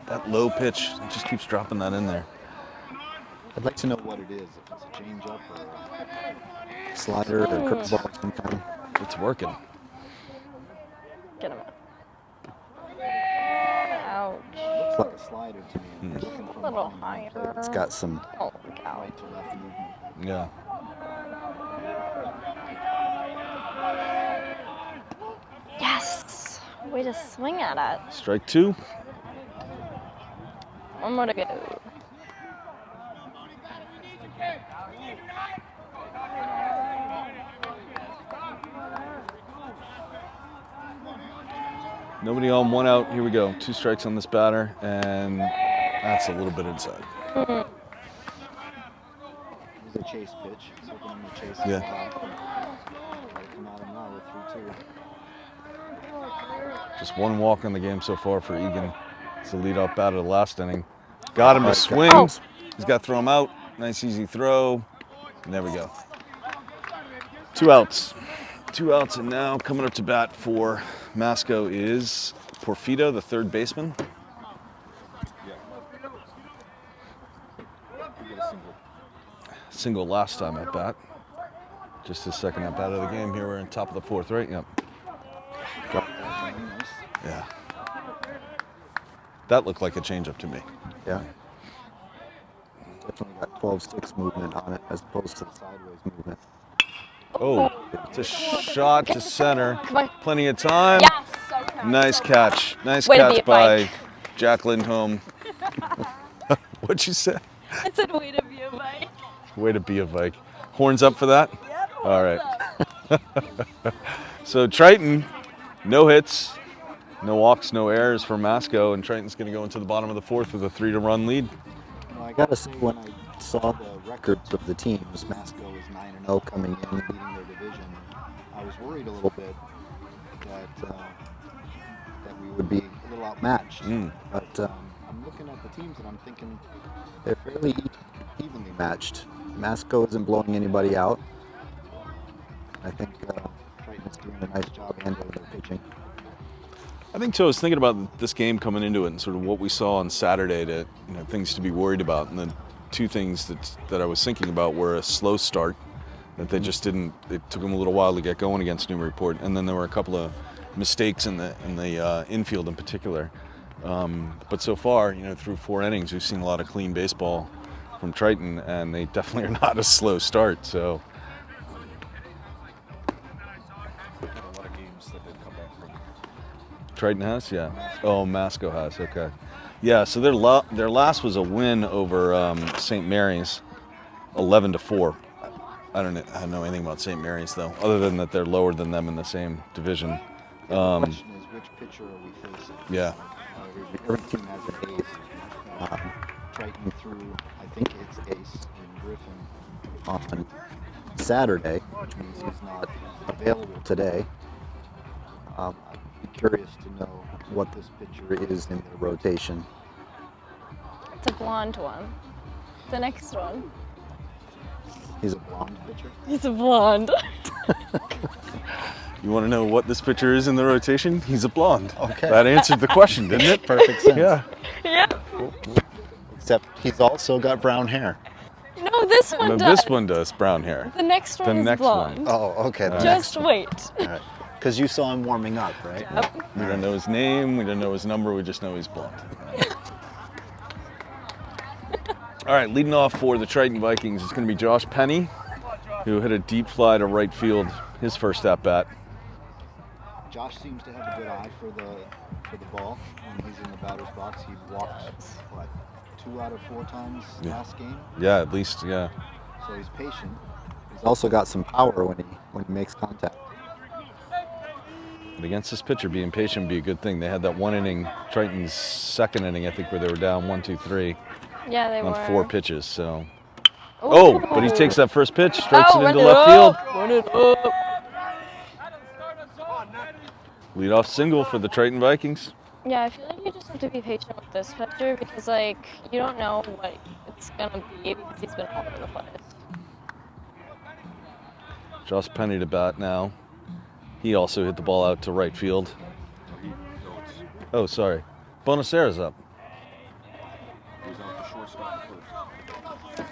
That low pitch, it just keeps dropping that in there. I'd like to know what it is. If it's a changeup or a slider or a curveball of some kind. It's working. Get him out. Ouch. Looks like a slider to me. A little higher. It's got some Oh, look out. right to left movement. Yeah. Yes. Way to swing at it. Strike 2. One more to go. Nobody on, 1 out. Here we go. 2 strikes on this batter, and that's a little bit inside. It's a chase pitch. It's hoping to chase Yeah. it back. Come out of now with 3-2. Just 1 walk in the game so far for Egan. It's the leadoff batter of the last inning. Got him to swing. Oh. He's got to throw him out. Nice easy throw. And there we go. 2 outs. 2 outs, and now coming up to bat for Masco is Porfido, the third baseman. Single last time at bat. Just his second at bat of the game. Here we're in top of the fourth, right? Yep. Yeah. That looked like a changeup to me. Yeah. Definitely got 12-6 movement on it as opposed to the sideways movement. Oh, it's a shot to center. Come on. Plenty of time. Yes. Okay. Nice catch. Nice Way to be catch a by bike. Jack Lindholm. What'd you say? I said way to be a bike. Way to be a Vike. Horns up for that? Yep. All right. So Triton, no hits, no walks, no errors for Masco, and Triton's going to go into the bottom of the fourth with a 3-run lead. Well, I gotta say, when I saw the records of the teams, Masco was 9-0 coming in, leading their division. I was worried a little bit that we would be a little outmatched. But I'm looking at the teams and I'm thinking they're fairly evenly matched. Masco isn't blowing anybody out. I think Triton is doing a nice job handling their pitching. I think so. I was thinking about this game coming into it and sort of what we saw on Saturday, to things to be worried about. And the two things that I was thinking about were a slow start, that they just didn't. It took them a little while to get going against Newburyport, and then there were a couple of mistakes in the infield in particular. But so far, through 4 innings, we've seen a lot of clean baseball from Triton, and they definitely are not a slow start. So. A lot of games that they've come back from. Triton has, yeah. Oh, Masco has. Okay. Yeah. So their last was a win over St. Mary's, 11-4. I don't know anything about St. Mary's though, other than that they're lower than them in the same division. The question is, which pitcher are we facing? Yeah. Every team has an ace. Triton threw, I think it's ace in Griffin on Saturday, which means he's not available today. I'd be curious to know what this pitcher is in their rotation. It's a blonde one. The next one. He's a blonde pitcher? He's a blonde. You want to know what this pitcher is in the rotation? He's a blonde. Okay. That answered the question, didn't it? Perfect sense. Yeah. Yeah. Except he's also got brown hair. No, this one No, does. this one does brown hair. The next one The is next blonde. one. Oh, okay. The Just next one. wait. All right. Because you saw him warming up, right? Yep. We don't know his name. We don't know his number. We just know he's blonde. All right, leading off for the Triton Vikings is going to be Josh Penny, who hit a deep fly to right field his first at bat. Josh seems to have a good eye for the ball when he's in the batter's box. He walked, 2 out of 4 times last game? Yeah, at least, yeah. So he's patient. He's also got some power when he makes contact. But against this pitcher, being patient would be a good thing. They had that 1 inning, Triton's second inning, I think, where they were down 1-2-3 Yeah, they on were. 4 pitches. So, Ooh. but he takes that first pitch, strikes it run into left up. field. Run it up. Leadoff single for the Triton Vikings. Yeah, I feel like you just have to be patient with this pitcher because, you don't know what it's gonna be because he's been all over the place. Josh Penny to bat now. He also hit the ball out to right field. Oh, sorry. Bonacera's up. He's out the shortstop first.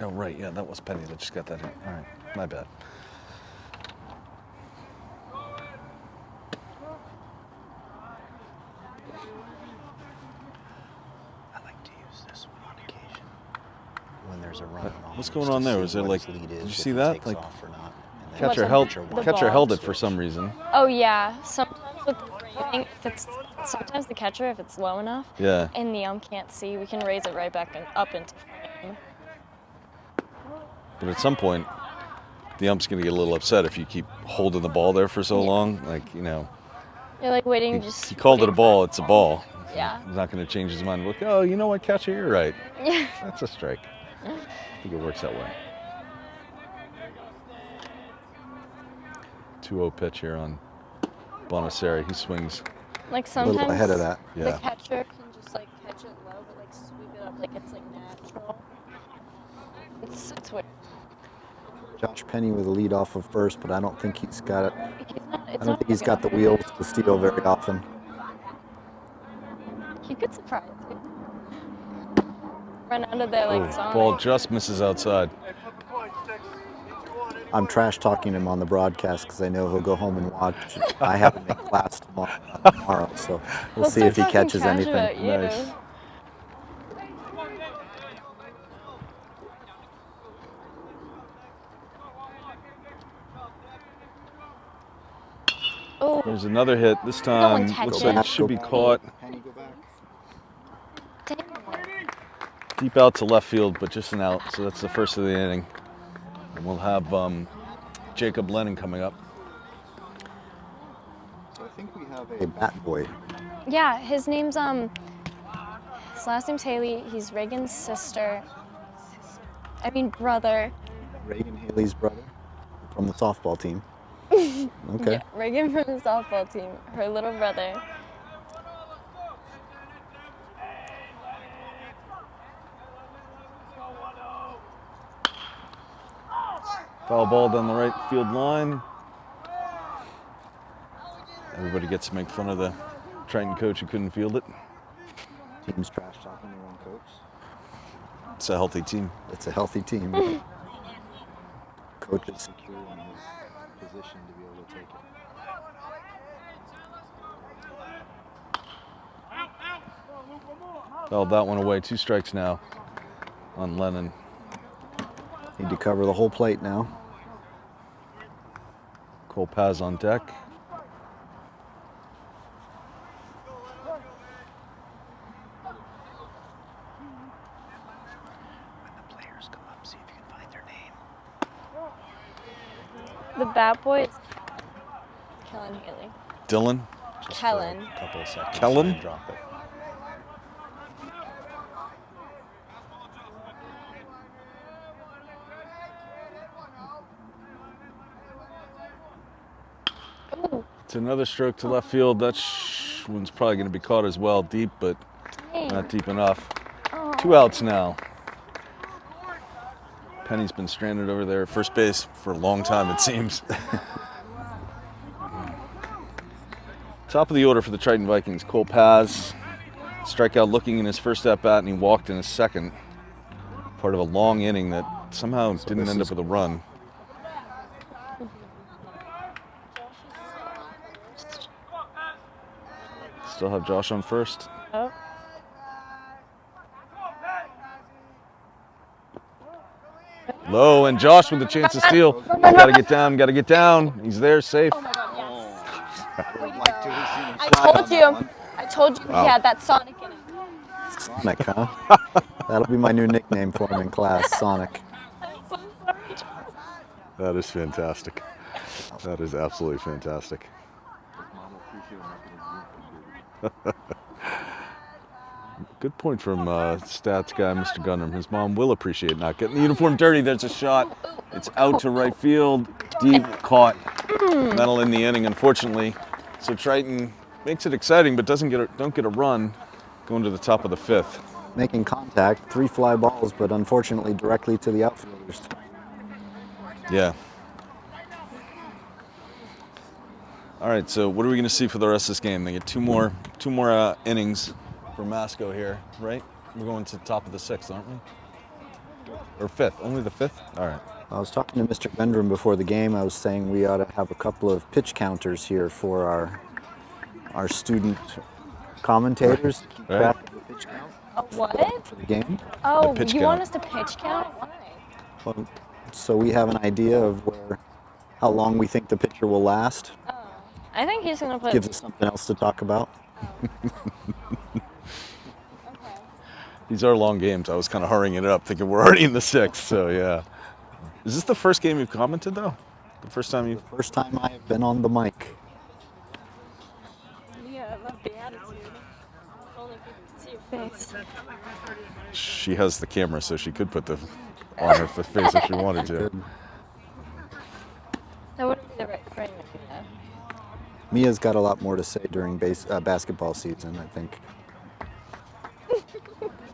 Oh, right. Yeah, that was Penny that just got that hit. All right. My bad. I like to use this one on occasion when there's a run. What's going on there? Was there like? Did you see that? Like, Off or not, and then catcher What's held the catcher ball? held it for some reason. Oh yeah, sometimes with framing, sometimes the catcher, if it's low enough, Yeah. and the ump can't see, we can raise it right back and up into frame. But at some point, the ump's going to get a little upset if you keep holding the ball there for so long. Like, You're like waiting, he, just. he called it a waiting ball. It's a ball. Yeah. He's not going to change his mind. Look, oh, you know what, catcher, you're right. for- Yeah. That's a strike. I think it works that way. 2-0 pitch here on Bonacera. He swings. Like A sometimes. little ahead of that. The Yeah. catcher can just catch it low, but sweep it up like it's natural. It's weird. Josh Penny with a lead off of first, but I don't think he's got it. I It's don't think he's got the wheels to steal very often. He could surprise you. Run under there like Oh, Sonic. ball just misses outside. I'm trash talking him on the broadcast because I know he'll go home and watch. I have him in class tomorrow, so we'll see if he start talking catches trash anything. about you. Nice. Oh, There's another hit. This one time catch looks it. like it should be caught Penny, go back. damn. deep out to left field, but just an out. So that's the first of the inning. And we'll have Jacob Lennon coming up. So I think we have a bat boy. Yeah, his name's his last name's Haley. He's Reagan's brother. Reagan Haley's brother from the softball team. Okay. Yeah, Reagan from the softball team, her little brother. Foul ball down the right field line. Everybody gets to make fun of the Triton coach who couldn't field it. Team's trash talking their own coach. It's a healthy team. It's a healthy team. Coach is secure in his position to be able to take it. Fouled that one away. 2 strikes now on Lennon. Need to cover the whole plate now. Cole Paz on deck. When the players come up, see if you can find their name. The Bat Boy is Kellen Haley. Dylan. Just Kellen. For a couple of seconds. Kellen? and Drop it. It's another stroke to left field. That one's probably going to be caught as well, deep, but not deep enough. 2 outs now. Penny's been stranded over there at first base for a long time, it seems. Top of the order for the Triton Vikings. Cole Paz, strikeout looking in his first at-bat, and he walked in his second. Part of a long inning that somehow didn't end up with a run. Still have Josh on first. Oh. Low, and Josh with a chance to steal. Gotta get down, gotta get down. He's there, safe. Oh my God, yes. I would like to have seen him I fly told on that you. one. I told you Wow. he had that Sonic in him. Sonic, huh? That'll be my new nickname for him in class, Sonic. I'm so sorry. That is fantastic. That is absolutely fantastic. Good point from stats guy, Mr. Gunham. His mom will appreciate not getting the uniform dirty. There's a shot. It's out to right field. Deep, caught. That'll end the inning, unfortunately. So Triton makes it exciting, but don't get a run going to the top of the 5th. Making contact, 3 fly balls, but unfortunately directly to the outfielders. Yeah. All right, so what are we going to see for the rest of this game? They get two more innings for Masco here, right? We're going to the top of the 6th, aren't we? Or 5th? Only the 5th? All right. I was talking to Mr. Gendrum before the game. I was saying we ought to have a couple of pitch counters here for our student commentators to keep Right. track of the pitch count A what? for the game. Oh, pitch you count. want us to pitch count? Why? Well, so we have an idea of how long we think the pitcher will last. Oh. I think he's gonna put. Gives us something else to talk about. Okay. These are long games. I was kind of hurrying it up, thinking we're already in the 6th, so yeah. Is this the first game you've commented, though? The first time you've... First time I have been on the mic. Yeah, I love the attitude. If only people could see your face. She has the camera, so she could put the on her face if she wanted to. Good. That wouldn't be the right frame if you had. Mia's got a lot more to say during basketball season, I think.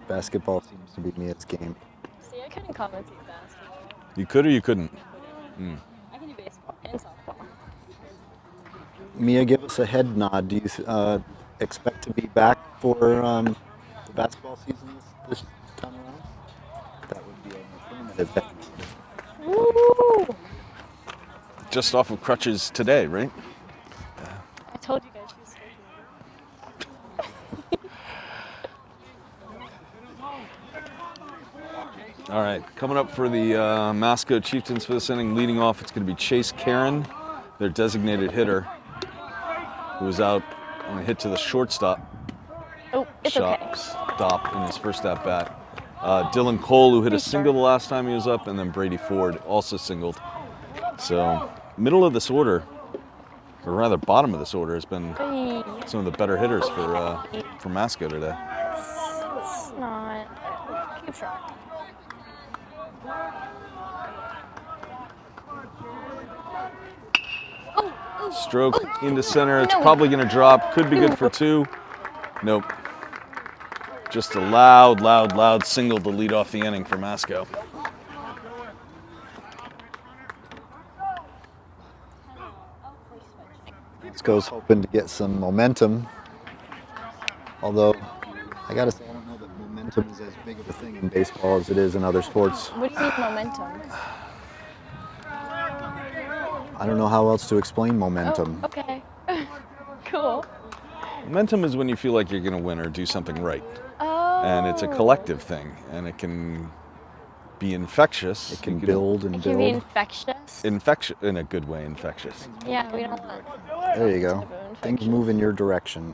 Basketball seems to be Mia's game. See, I couldn't commentate basketball. You could or you couldn't? I can do baseball and softball. Mia, give us a head nod. Do you expect to be back for the basketball season this time around? That would be an affirmative head nod. Woo! Just off of crutches today, right? I told you guys she was All right, coming up for the Masco Chieftains for this inning, leading off, it's going to be Chase Karen, their designated hitter, who was out on a hit to the shortstop. Oh, it's okay. Stop in his first at bat. Dylan Cole, who hit a single the last time he was up, and then Brady Ford also singled. So, middle of this order, or rather bottom of this order, has been Hey, some of the better hitters for Masco today. it's not. Keep trying. Stroke into center. It's No. probably going to drop. Could be good for 2. Nope. Just a loud single to lead off the inning for Masco. Masco's hoping to get some momentum. Although, I gotta say, I don't know that momentum is as big of a thing in baseball as it is in other sports. What do you mean momentum? I don't know how else to explain momentum. Oh, okay. Cool. Momentum is when you feel like you're going to win or do something right. Oh. And it's a collective thing, and it can be infectious. It can build and It build. can be infectious. Infectious, in a good way, infectious. Yeah, we don't want. There you go. type of Things infection. move in your direction.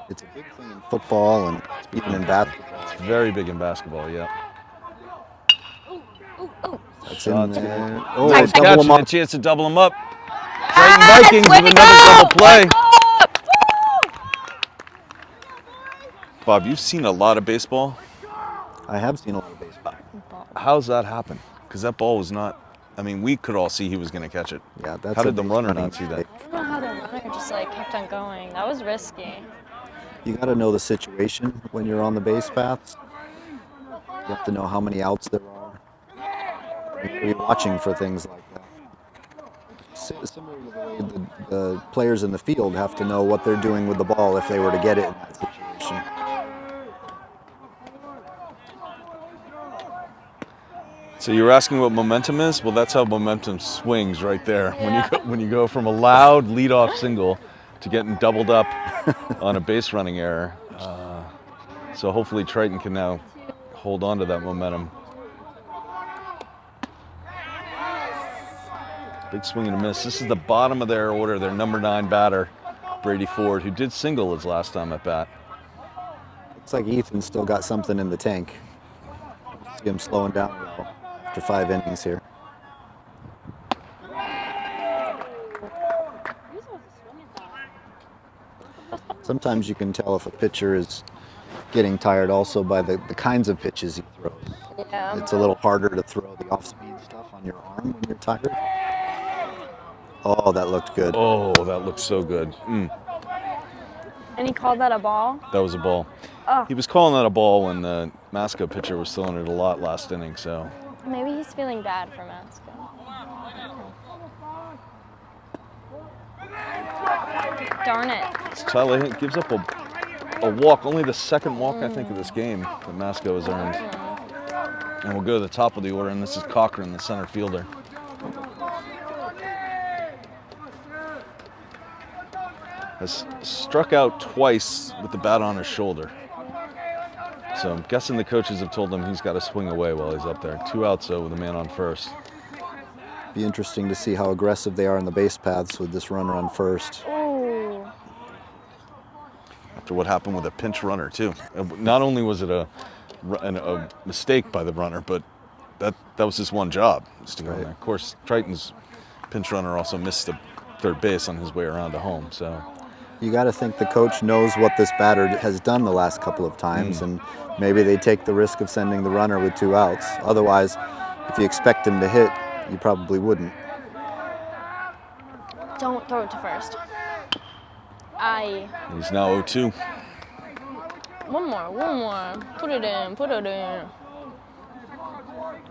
It's a big thing in football and even in basketball. It's very big in basketball, yeah. That's Shots in there. good. Oh, Nice double catch them and up. a chance to double them up. Triton Yes, Vikings way with to another go! double play. Let's go! Bob, you've seen a lot of baseball. I have seen a lot of baseball. How's that happen? Because that ball was not, I mean, we could all see he was going to catch it. Yeah, that's How a did the base runner running not see that? mistake. I don't know how the runner just like kept on going. That was risky. You got to know the situation when you're on the base paths. You have to know how many outs there are. You're watching for things like that. Similar to the way the players in the field have to know what they're doing with the ball if they were to get it in that situation. So you were asking what momentum is? Well, that's how momentum swings right there. Yeah. When you go from a loud leadoff single to getting doubled up on a base running error. So hopefully Triton can now hold on to that momentum. Big swing and a miss. This is the bottom of their order, their number 9 batter, Brady Ford, who did single his last time at bat. Looks like Ethan's still got something in the tank. See him slowing down a little after 5 innings here. Sometimes you can tell if a pitcher is getting tired also by the kinds of pitches he throws. Yeah. It's a little harder to throw the off-speed stuff on your arm when you're tired. Oh, that looked good. Oh, that looks so good. And he called that a ball? That was a ball. Oh. He was calling that a ball when the Masco pitcher was throwing it a lot last inning, so. Maybe he's feeling bad for Masco. Darn it. Tyler gives up a walk, only the second walk, I think, of this game that Masco has earned. And we'll go to the top of the order, and this is Cochran, the center fielder. Has struck out twice with the bat on his shoulder. So I'm guessing the coaches have told him he's got to swing away while he's up there. 2 outs, though, with a man on first. Be interesting to see how aggressive they are in the base paths with this runner on first. Ooh. After what happened with a pinch runner, too. Not only was it a mistake by the runner, but that was his one job, was to go in there. Of course, Triton's pinch runner also missed the third base on his way around to home, so. You got to think the coach knows what this batter has done the last couple of times, and maybe they take the risk of sending the runner with 2 outs. Otherwise, if you expect him to hit, you probably wouldn't. Don't throw it to first. Aye. He's now 0-2. One more. Put it in. What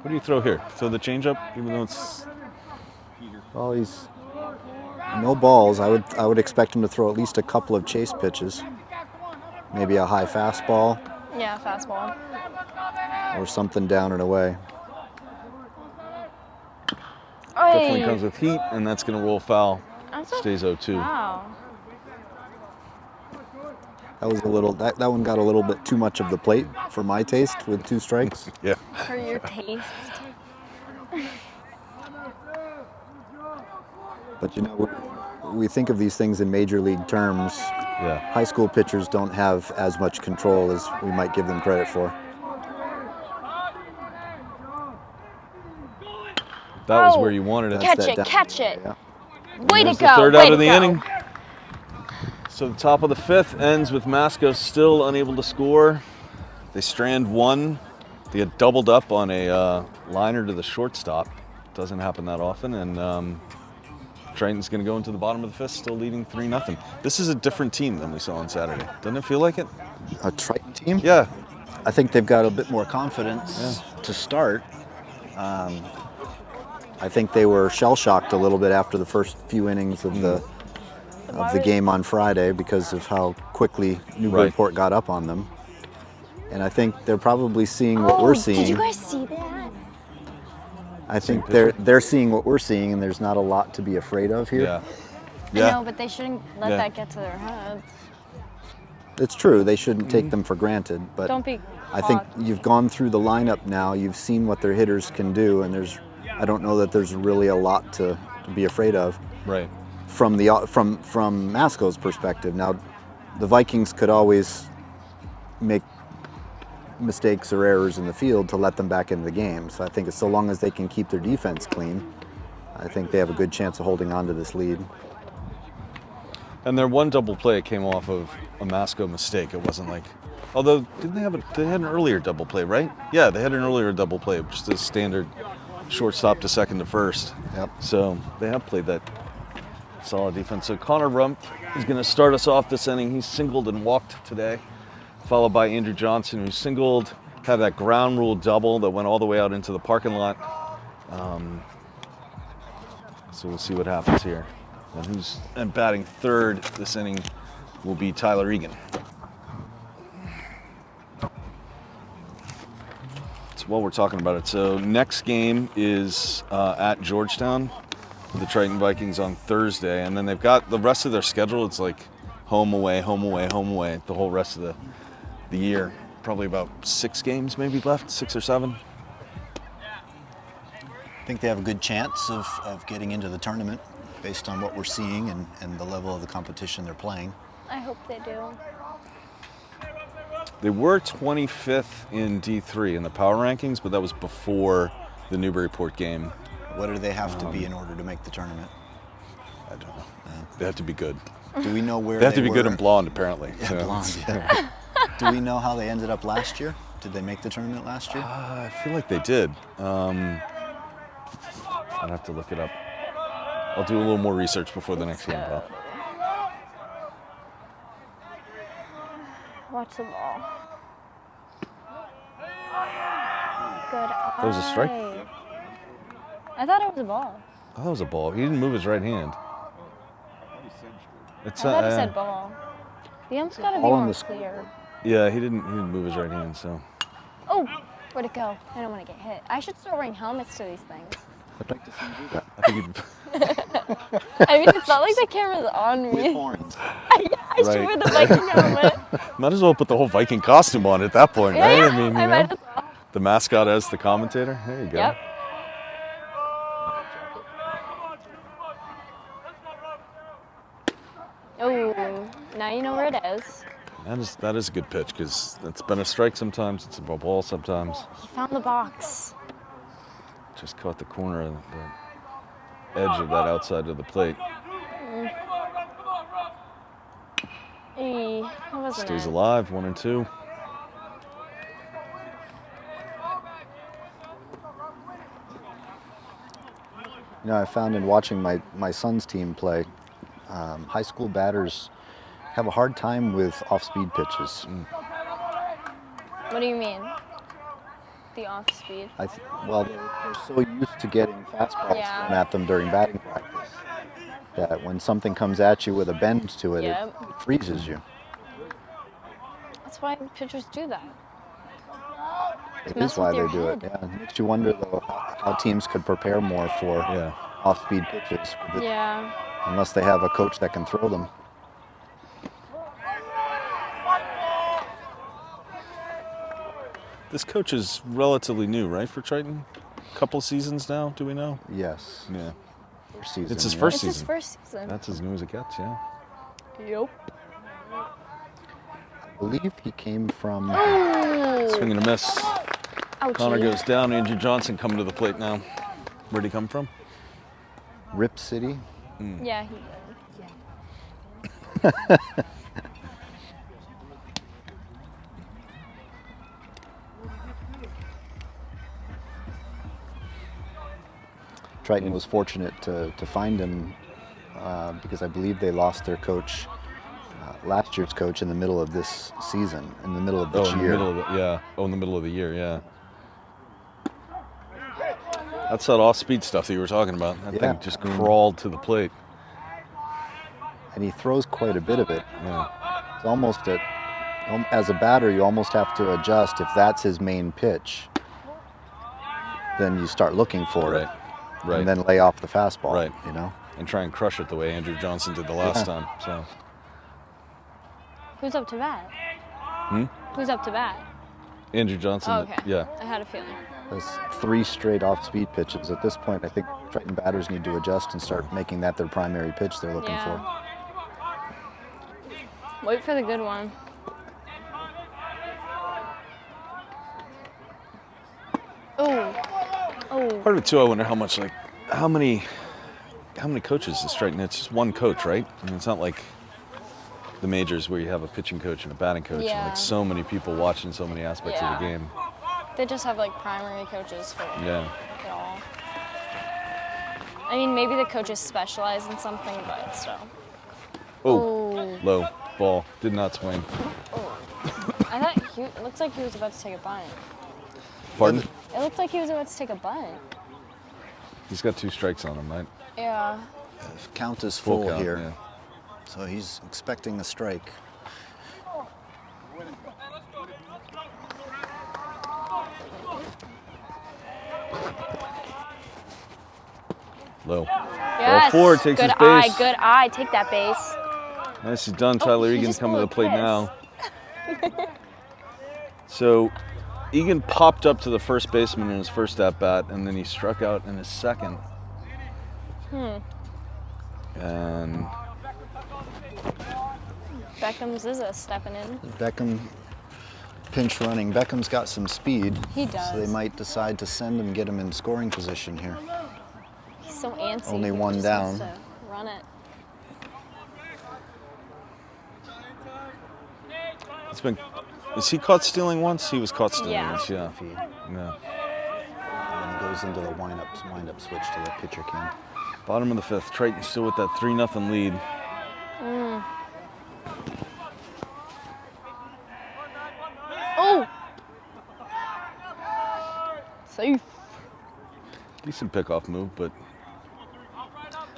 do you throw here? Throw the changeup, even though it's. Well, he's no balls. I would expect him to throw at least a couple of chase pitches. Maybe a high fastball Yeah, fastball. or something down and away. Definitely comes with heat, and that's going to roll foul. Stays 0-2. Wow. That was a little. That one got a little bit too much of the plate for my taste with 2 strikes. Yeah. For your taste. But you know, we think of these things in major league terms. Yeah. High school pitchers don't have as much control as we might give them credit for. That was where you wanted it. Catch it. Yeah. Way to There's go. the third way out to of the go. inning. So the top of the 5th ends with Masco still unable to score. They strand 1. They had doubled up on a liner to the shortstop. Doesn't happen that often, and Triton's going to go into the bottom of the 5th, still leading 3-0. This is a different team than we saw on Saturday. Doesn't it feel like it? A Triton team? Yeah. I think they've got a bit more confidence to start. I think they were shell-shocked a little bit after the first few innings of the game on Friday because of how quickly Newburyport got up on them. And I think they're probably seeing what we're seeing. Did you guys see that? I think they're seeing what we're seeing, and there's not a lot to be afraid of here. Yeah. I know, but they shouldn't let that get to their heads. It's true. They shouldn't take them for granted, but Don't be I think cocky. you've gone through the lineup now. You've seen what their hitters can do, and I don't know that there's really a lot to be afraid of. Right. From Masco's perspective. Now, the Vikings could always make mistakes or errors in the field to let them back into the game. So I think so long as they can keep their defense clean, I think they have a good chance of holding on to this lead. And their one double play came off of a Masco mistake. It wasn't like, although they had an earlier double play, right? Yeah, they had an earlier double play, just a standard shortstop to second to first. Yep. So they have played that solid defense. So Connor Rump is going to start us off this inning. He's singled and walked today, followed by Andrew Johnson, who singled, had that ground rule double that went all the way out into the parking lot. So we'll see what happens here. And batting third this inning will be Tyler Egan. So while we're talking about it, so next game is at Georgetown, the Triton Vikings on Thursday, and then they've got the rest of their schedule. It's like home, away, home, away, home, away, the whole rest of the year. Probably about 6 games maybe left, 6 or 7. I think they have a good chance of getting into the tournament based on what we're seeing and the level of the competition they're playing. I hope they do. They were 25th in D3 in the power rankings, but that was before the Newburyport game. What do they have to be in order to make the tournament? I don't know. They have to be good. Do we know where They have to be were? good and blonde, apparently. Yeah, So- blonde. Yeah. Do we know how they ended up last year? Did they make the tournament last year? I feel like they did. I'd have to look it up. I'll do a little more research before the next game, pal. Watch the ball. Good. That was a strike? eye. I thought it was a ball. Oh, that was a ball. He didn't move his right hand. It's I thought he said ball. The ump's got to be ball on more the clear. Yeah, he didn't move his right hand. So Oh, where'd it go? I don't want to get hit. I should start wearing helmets to these things. I'd like to see you do that. I think he, I mean, it's not like the camera's on With me. horns. I should Right. wear the Viking helmet. might as well put the whole Viking costume on at that point, right? I mean, I you might know, as well. the mascot as the commentator. There you go. Yep. Oh, now you know where it is. That is a good pitch because it's been a strike sometimes. It's a ball sometimes. He found the box. Just caught the corner of the edge of that outside of the plate. That wasn't Stays it. alive, 1-2. You know, I found in watching my son's team play, high school batters have a hard time with off-speed pitches. What do you mean? The off speed? Well, they're so used to getting fastballs Yeah. thrown at them during batting practice that when something comes at you with a bend to it, Yep. it freezes you. That's why pitchers do that. It mess is why with they your do it. head. Yeah, it makes you wonder though how teams could prepare more for Yeah. off-speed pitches Yeah. unless they have a coach that can throw them. This coach is relatively new, right, for Triton? Couple seasons now, do we know? Yes, Yeah. first season. It's his yeah. first It's his season. first season. That's as new as it gets, yeah. Yep. I believe he came from. Swing and a miss. Ouchie. Connor goes down. Andrew Johnson coming to the plate now. Where'd he come from? Rip City. Yeah, he did. Triton was fortunate to find him because I believe they lost their coach, last year's coach, in the middle of this season, in the middle of this in the year. middle of the, yeah. Oh, in the middle of the year, yeah. That's that off-speed stuff that you were talking about. That Yeah, thing just I mean- crawled to the plate. And he throws quite a bit of it. Yeah. It's almost as a batter, you almost have to adjust. If that's his main pitch, then you start looking for it. Right. And then lay off the fastball. Right. You know? And try and crush it the way Andrew Johnson did the last time. So. Who's up to bat? Hmm? Who's up to bat? Andrew Johnson. Oh, okay. Yeah. I had a feeling. There's 3 straight off-speed pitches. At this point, I think Triton batters need to adjust and start making that their primary pitch they're looking for. Wait for the good one. Oh. Oh. Part of it too, I wonder how many coaches is Triton? It's just one coach, right? I mean, it's not like the majors where you have a pitching coach and a batting coach, and Yeah. like so many people watching so many aspects of the Yeah. game. They just have like primary coaches for Yeah. it all. I mean, maybe the coaches specialize in something, but still. Oh, low ball, did not swing. I thought it looked like he was about to take a bunt. Pardon? It looked like he was about to take a bunt. He's got 2 strikes on him, right? Yeah. Count is full count, here. yeah. So he's expecting a strike. Low. Yes. Ball 4 takes good his eye. base. Good eye. Take that base. Nicely done. Tyler he Egan's just coming to the blew a plate now. kiss. So Egan popped up to the first baseman in his first at-bat, and then he struck out in his second. And Beckham's is stepping in. Beckham pinch running. Beckham's got some speed. He does. So they might decide to send him, get him in scoring position here. He's so antsy. Only he one just down. wants to run it. it's been. Is he caught stealing once? He was caught stealing Yeah. once, yeah. Feed. Yeah. And he goes into the wind-up switch to the pitcher can. Bottom of the 5th. Triton still with that 3-0 lead. Oh! Safe. Decent pickoff move, but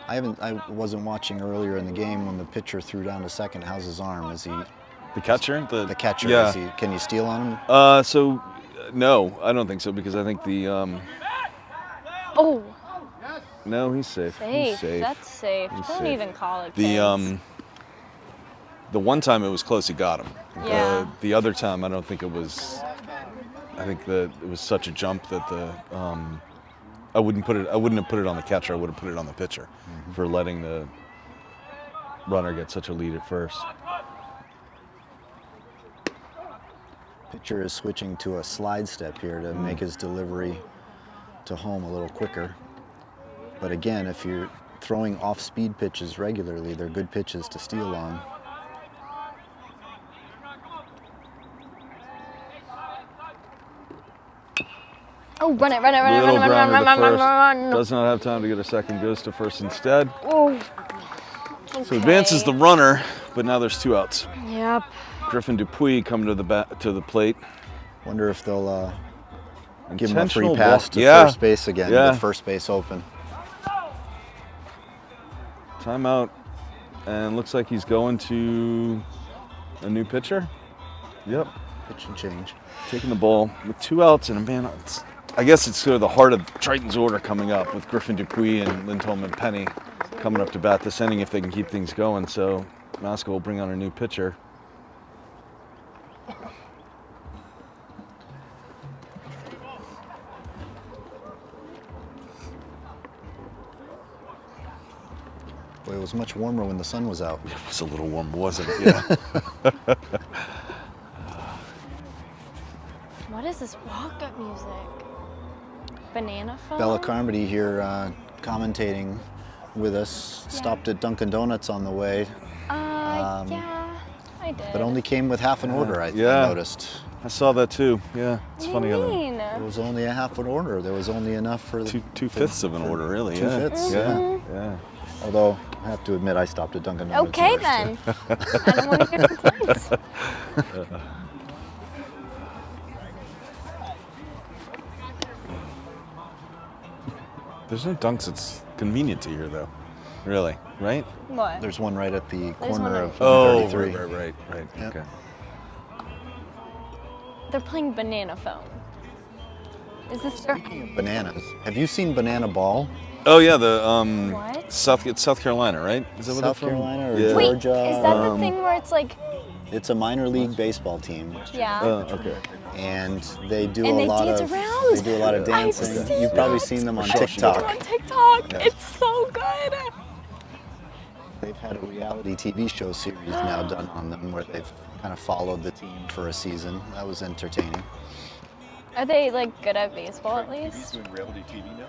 I wasn't watching earlier in the game when the pitcher threw down to second. How's his arm? Is he the catcher? the catcher? Yeah. Can you steal on him? No, I don't think so, because I think the Oh! no, he's safe. He's Safe. safe. That's safe. He's Don't safe. even call it kids. The one time it was close, he got him. Yeah. The other time, I don't think it was. I think that it was such a jump that I wouldn't have put it on the catcher. I would have put it on the pitcher for letting the runner get such a lead at first. Pitcher is switching to a slide step here to make his delivery to home a little quicker. But again, if you're throwing off-speed pitches regularly, they're good pitches to steal on. Oh, run it. Little grounder to first. Run. Does not have time to get a second. Goes to first instead. Oh. So advances the runner, but now there's 2 outs. Yep. Griffin Dupuis coming to the plate. Wonder if they'll give him a free Intentional pass walk. to Yeah. first base again Yeah. with first base open. Timeout, and looks like he's going to a new pitcher. Yep, Pitch and change. taking the ball with 2 outs, and I guess it's sort of the heart of Triton's order coming up with Griffin Dupuis and Lindholm and Penny coming up to bat this inning if they can keep things going. So Masco will bring on a new pitcher. Boy, it was much warmer when the sun was out. It was a little warm, wasn't it? Yeah. What is this walk-up music? Banana phone? Bella Carmody here commentating with us. Stopped at Dunkin' Donuts on the way, Yeah, I did. but only came with half an order, I Yeah. noticed. I saw that too. Yeah, it's funny how It was only a half an order. There was only enough for the two-fifths of an order, really. Two Yeah. fifths, Yeah. Although I have to admit, I stopped at Dunkin' Donuts. Okay first. then. I don't want to hear complaints. There's no dunks. It's convenient to hear, though. Really, right? What? There's one right at the There's one corner right- of Oh, 33. right. Yep. Okay. They're playing banana phone. Is this their Speaking of bananas, have you seen Banana Ball? Oh yeah, the What? It's South Carolina, right? Is that what South they're from? Carolina or Yeah. Wait, Georgia? is that the thing where it's like, It's a minor league baseball team, yeah? Okay. and they do And a they lot dance of around. they do a lot of I've dancing. seen You've probably that. seen them on Shawshank. TikTok. On TikTok. Yeah. It's so good. They've had a reality TV show series now done on them where they've kind of followed the team for a season. That was entertaining. Are they like good at baseball at least? doing reality TV now?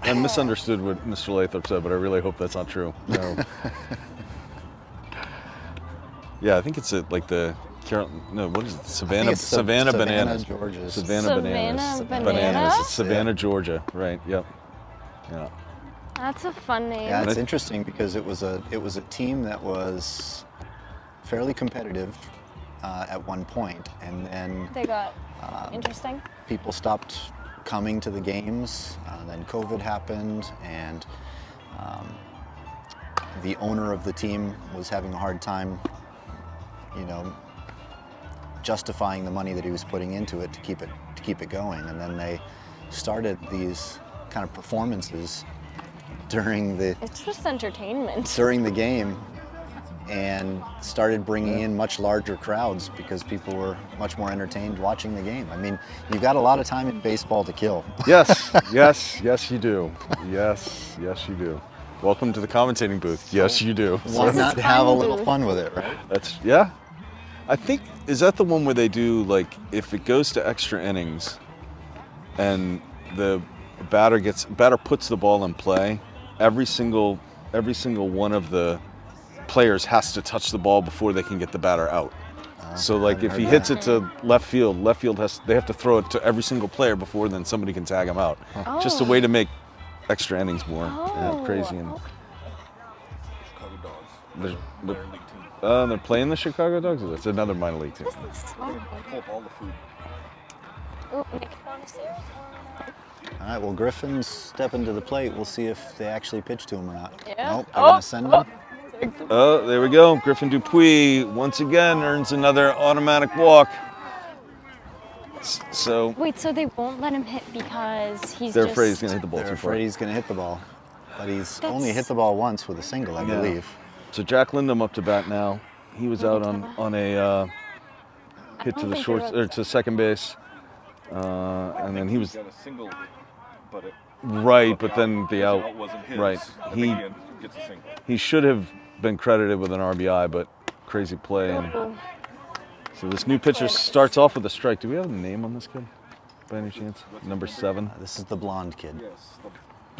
I misunderstood what Mr. Lathrop said, but I really hope that's not true. No. Yeah, I think it's like the what is it? I Savannah think it's Savannah Savannah, Bananas. Georgia. Savannah Bananas. Savannah Bananas. It's Banana? Savannah, Georgia. Right. Yep. Yeah. That's a fun name. Yeah, it's I- interesting because it was a team that was fairly competitive at one point, and then They got interesting. people stopped coming to the games. Then COVID happened, and the owner of the team was having a hard time, justifying the money that he was putting into it to keep it going. And then they started these kind of performances during the It's just entertainment. game, and started bringing in much larger crowds because people were much more entertained watching the game. I mean, you've got a lot of time in baseball to kill. Yes. Yes, you do. Yes, you do. Welcome to the commentating booth. Yes, you do. Why This is not have a fun, little dude. fun with it, right? That's yeah. I think is that the one where they do like if it goes to extra innings, and the batter puts the ball in play, every single one of the players has to touch the ball before they can get the batter out. So like if he hits it to left field they have to throw it to every single player before then somebody can tag him out. Just a way to make extra innings more crazy. And Chicago Dogs. they're, Minor league team. they're playing the Chicago Dogs. It's another minor league team. Pull up all the food. Ooh, Nick Bonacera. All right, well, Griffin's stepping to the plate. We'll see if they actually pitch to him or not. Yeah. Nope, they're gonna send him. Oh, there we go. Griffin Dupuis once again earns another automatic walk. So Wait, so they won't let him hit because he's they're just... afraid he's going to hit the ball They're too far. afraid he's gonna hit the ball, but he's That's- only hit the ball once with a single, I Yeah. believe. So Jack Lindum up to bat now. He was out on a hit to don't the think short they wrote or to second base, and then he was Got a single, but it right, but then the out. wasn't his. Right. At the He- end, gets a single. He should have been credited with an RBI, but crazy play. And so this new pitcher starts off with a strike. Do we have a name on this kid, by any chance? Number 7. This is the blonde kid. Yes.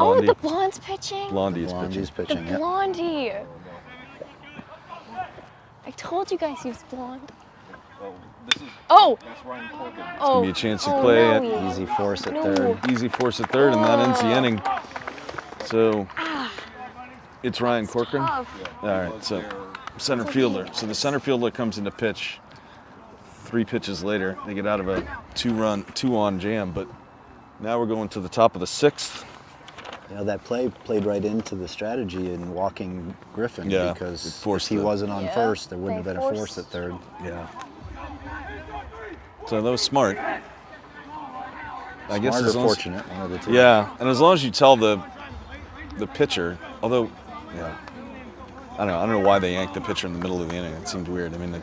Oh, Blondie. the blonde's pitching? Blondie is pitching. Blondie's The pitching. Yep. blondie. I told you guys he was blonde. Oh, this is Oh! that's Ryan Colgan. Oh. be a chance to oh, play no, it. he- Easy force at No. third. Easy force at third, and that ends the inning. So it's Ryan Corcoran. Tough. All right, so center fielder. So the center fielder comes into pitch. 3 pitches later, they get out of a 2-on jam. But now we're going to the top of the 6th. That play played right into the strategy in walking Griffin Yeah, it because if forced he the- wasn't on Yeah, first, there wouldn't they have been a force forced- at third. Yeah. So that was smart. I guess Smart as or long as, fortunate, one of the two. yeah, and as long as you tell the pitcher, although, yeah, I don't know why they yanked the pitcher in the middle of the inning. It seemed weird. I mean,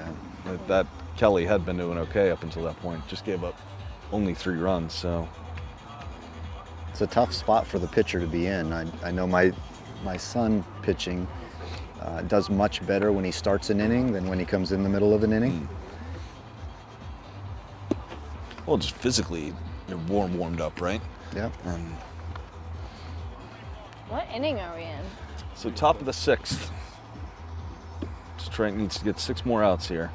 that Kelly had been doing okay up until that point. Just gave up only 3 runs. So It's a tough spot for the pitcher to be in. I know my son pitching does much better when he starts an inning than when he comes in the middle of an inning. well, just physically, you're warmed up, right? Yep. And What inning are we in? so top of the 6th. Triton needs to get 6 more outs here.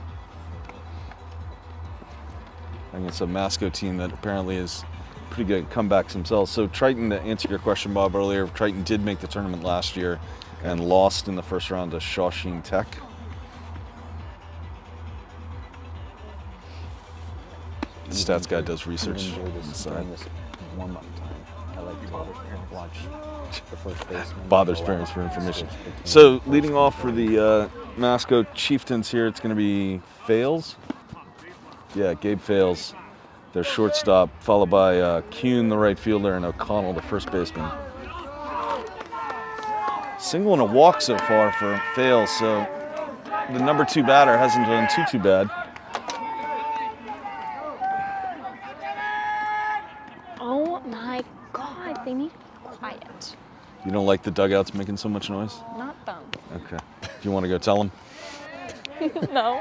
And it's a Masco team that apparently is pretty good at comebacks themselves. So Triton, to answer your question, Bob, earlier, Triton did make the tournament last year and lost in the first round to Shawshank Tech. The stats guy does research. Enjoy this inside. during this warm-up time. I like to watch the first baseman. Bothers parents for information. So leading off for the Masco Chieftains here, it's going to be Fales. Yeah, Gabe Fales, their shortstop, followed by Kuhn, the right fielder, and O'Connell, the first baseman. Single and a walk so far for Fales, so the number 2 batter hasn't done too bad. Oh my God, they need quiet. You don't like the dugouts making so much noise? Not them. Okay. Do you want to go tell them? No.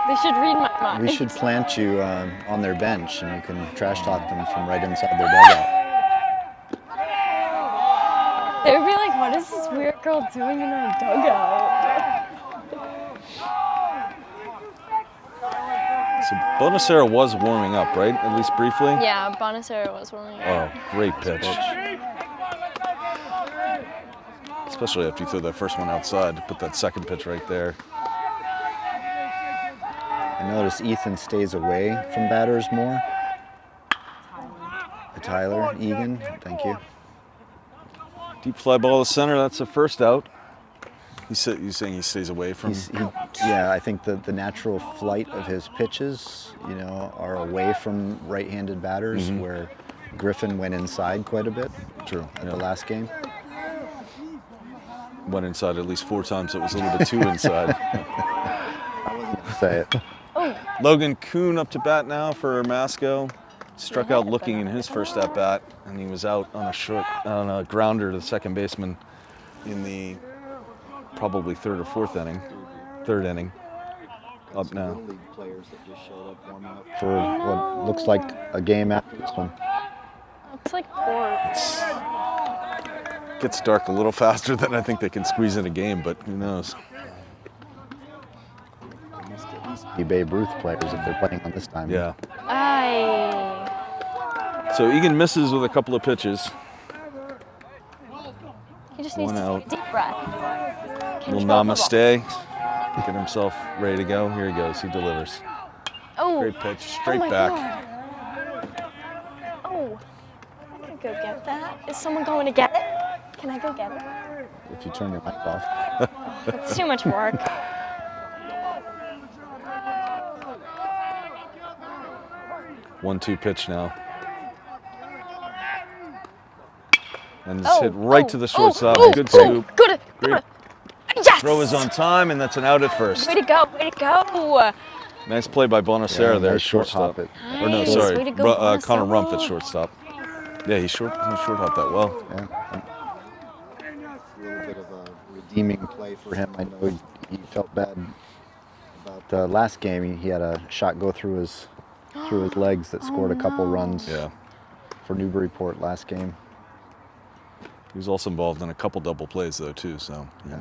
They should read my mind. We should plant you on their bench, and you can trash talk them from right inside their dugout. They would be like, what is this weird girl doing in our dugout? So Bonacera was warming up, right? At least briefly? Yeah, Bonacera was warming up. Oh, great pitch. Especially after you throw that first one outside to put that second pitch right there. I notice Ethan stays away from batters more. Tyler, Egan, thank you. Deep fly ball to center, that's the first out. You saying he stays away from? Yeah, I think the natural flight of his pitches, are away from right-handed batters, where Griffin went inside quite a bit. True. At the last game. Went inside at least 4 times, so it was a little bit too inside. I wasn't going to say it. Logan Kuhn up to bat now for Masco. Struck out looking in his first at bat, and he was out on a grounder to the second baseman in the probably third inning. Up now. Little league players that just showed up warming up for what looks like a game after this one. It's like 4. Gets dark a little faster than I think they can squeeze in a game, but who knows? They must at least be Babe Ruth players if they're playing on this time. Yeah. Aye. So Egan misses with a couple of pitches. He just needs One to out. take a deep breath. Little Control the namaste. Get himself ready to go. Here he goes. He delivers. Oh. Great pitch. Straight my back. God. Oh. I could go get that. Is someone going to get it? Can I go get it? If you turn your mic off. It's too much work. 1-2 pitch now. And it's hit right to the shortstop. Good scoop. Good. Great. Yes! Throw is on time, and that's an out at first. Way to go. Nice play by Bonacera Yeah, there, nice shortstop. short Or no, Nice. sorry, Way to go, Connor Bonacera. Rumpf at shortstop. Yeah, he short hopped that well. Yeah. A little bit of a redeeming play for him. I know he felt bad about last game. He had a shot go through his legs that scored a couple runs Yeah. for Newburyport last game. He was also involved in a couple double plays though too. So Yeah.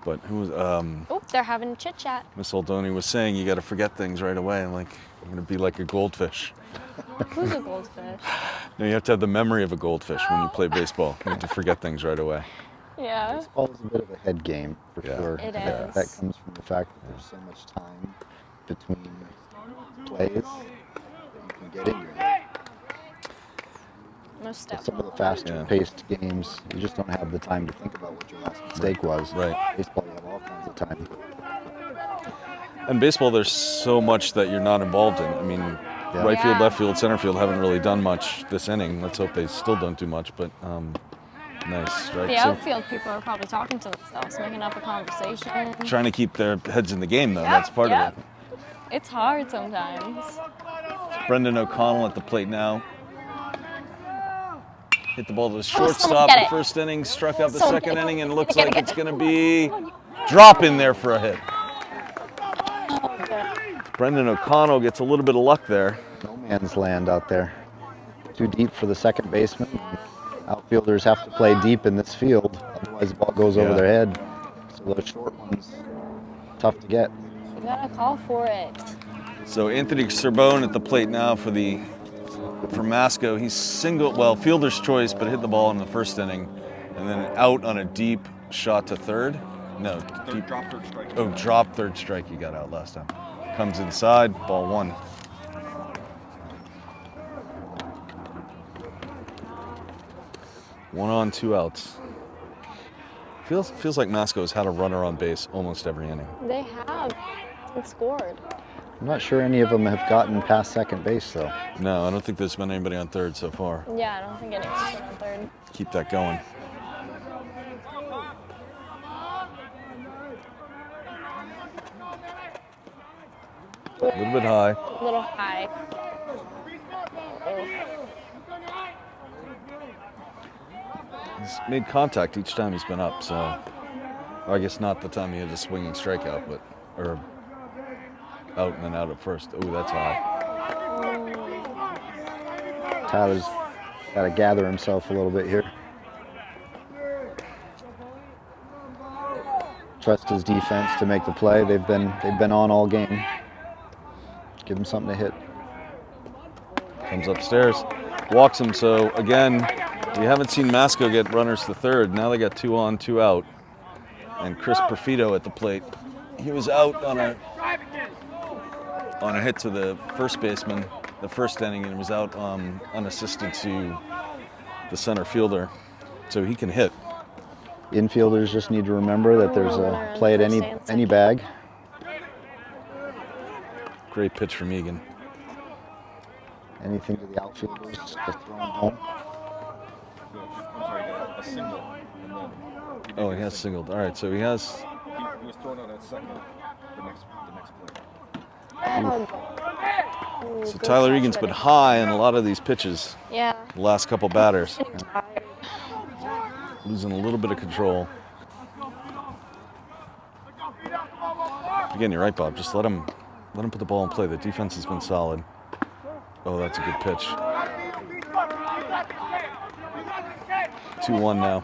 But who was They're having a chit chat. Miss Aldoni was saying you got to forget things right away. I'm like, I'm gonna be like a goldfish. Who's a goldfish? No, you have to have the memory of a goldfish when you play baseball. You have to forget things right away. Yeah. Baseball is a bit of a head game for Yeah. sure. It That is. comes from the fact that there's so much time between plays that you can get in your head. Most Some of definitely. the faster paced games, you just don't have the time to think about what your last mistake was. Right. Baseball, you have all kinds of time. And baseball, there's so much that you're not involved in. I mean, Yeah. right field, Yeah. left field, center field haven't really done much this inning. Let's hope they still don't do much, but nice strike. The So outfield people are probably talking to themselves, making up a conversation. trying to keep their heads in the game, though. That's part of it. It's hard sometimes. Brendan O'Connell at the plate now. Hit the ball to the someone shortstop get the it. first inning, struck out the Someone second get it. inning, and it looks Get it, like get it's it. going to be drop in there for a hit. Brendan O'Connell gets a little bit of luck there. No man's land out there. Too deep for the second baseman. Outfielders have to play deep in this field, otherwise the ball goes over Yeah. their head. So those short ones, tough to get. You gotta call for it. So Anthony Serbone at the plate now for Masco. He's fielder's choice, but hit the ball in the first inning, and then out on a deep shot to third. No, deep Drop third strike. Oh, drop third strike. He got out last time. Comes inside, ball 1. 1 on, 2 outs. Feels like Masco's had a runner on base almost every inning. They have and scored. I'm not sure any of them have gotten past second base, though. No, I don't think there's been anybody on third so far. Yeah, I don't think anyone's been on third. Keep that going. A little bit high. A little high. He's made contact each time he's been up, so I guess not the time he had a swinging strikeout, but or out and then out at first. Oh, that's high. Tyler's got to gather himself a little bit here. Trust his defense to make the play. They've been on all game. Give him something to hit. Comes upstairs, walks him. So again, we haven't seen Masco get runners to third. Now they got 2 on, 2 out, and Chris Perfito at the plate. He was out on a hit to the first baseman the first inning, and was out unassisted to the center fielder, so he can hit. Infielders just need to remember that there's a play at any bag. Great pitch from Egan. Anything to the outfielders, just throw them home. A single. Oh, he has singled. All right, so he has. He was thrown out at second. The next play. So Tyler Egan's been high on a lot of these pitches. Yeah. The last couple batters. Losing a little bit of control. Again, you're right, Bob. Just let him put the ball in play. The defense has been solid. Oh, that's a good pitch. 2-1 now.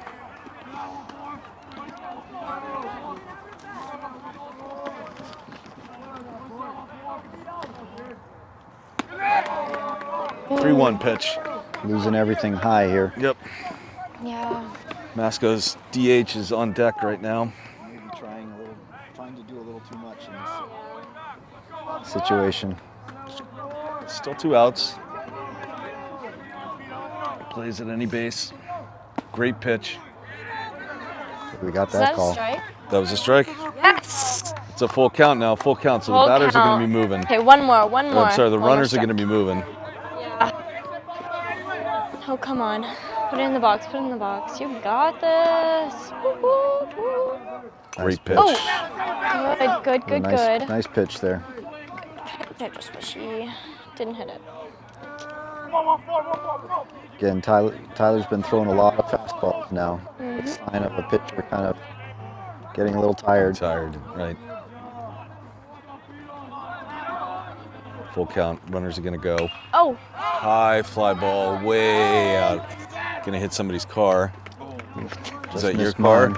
Ooh. 3-1 pitch. Losing everything high here. Yep. Yeah. Masco's DH is on deck right now. Maybe trying to do a little too much in this situation. Still 2 outs. Plays at any base. Great pitch. We got Is that that call. a strike? That was a strike. Yes! It's a full count now, full count. So Full the batters are going to count. be moving. Okay, one more. Oh, I'm sorry, the One more runners are going to strike. be moving. Yeah. Oh, come on. Put it in the box. Put it in the box. You got this. Woo, woo, woo. Great pitch. Oh, good. Nice pitch there. I just wish he didn't hit it. Again, Tyler's been throwing a lot of fastballs now. A sign of a pitcher kind of getting a little tired. Tired, right. Full count. Runners are going to go. Oh. High fly ball, way out. Going to hit somebody's car. Is that your car?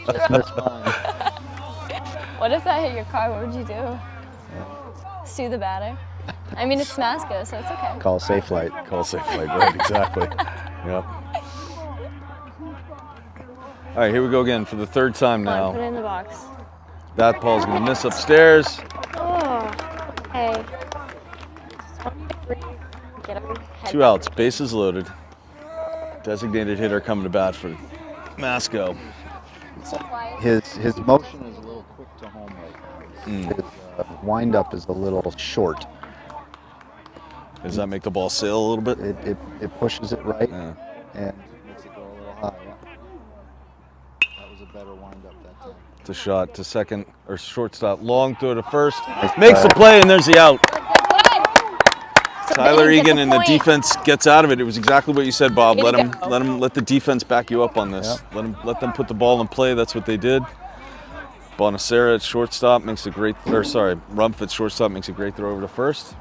Just missed mine. What if that hit your car? What would you do? Sue the batter? I mean, it's Masco, so it's okay. Call safe light. Call safe flight, right, exactly. Yep. All right, here we go again for the third time Come on, put it now. in the box. That ball's going to miss upstairs. Oh, hey. Get up. 2 outs, bases loaded. Designated hitter coming to bat for Masco. His motion is a little quick to home right now. His windup is a little short. Does that make the ball sail a little bit? It pushes it right Yeah. and makes it go a little high. Yeah. That was a better windup that time. It's a shot to second or shortstop. Long throw to first. Makes the play, and there's the out. Tyler Egan and the defense gets out of it. It was exactly what you said, Bob. Way to go. Let the defense back you up on this. Let them put the ball in play. That's what they did. Bonacera at shortstop makes a great. Rumpf at shortstop makes a great throw over to first.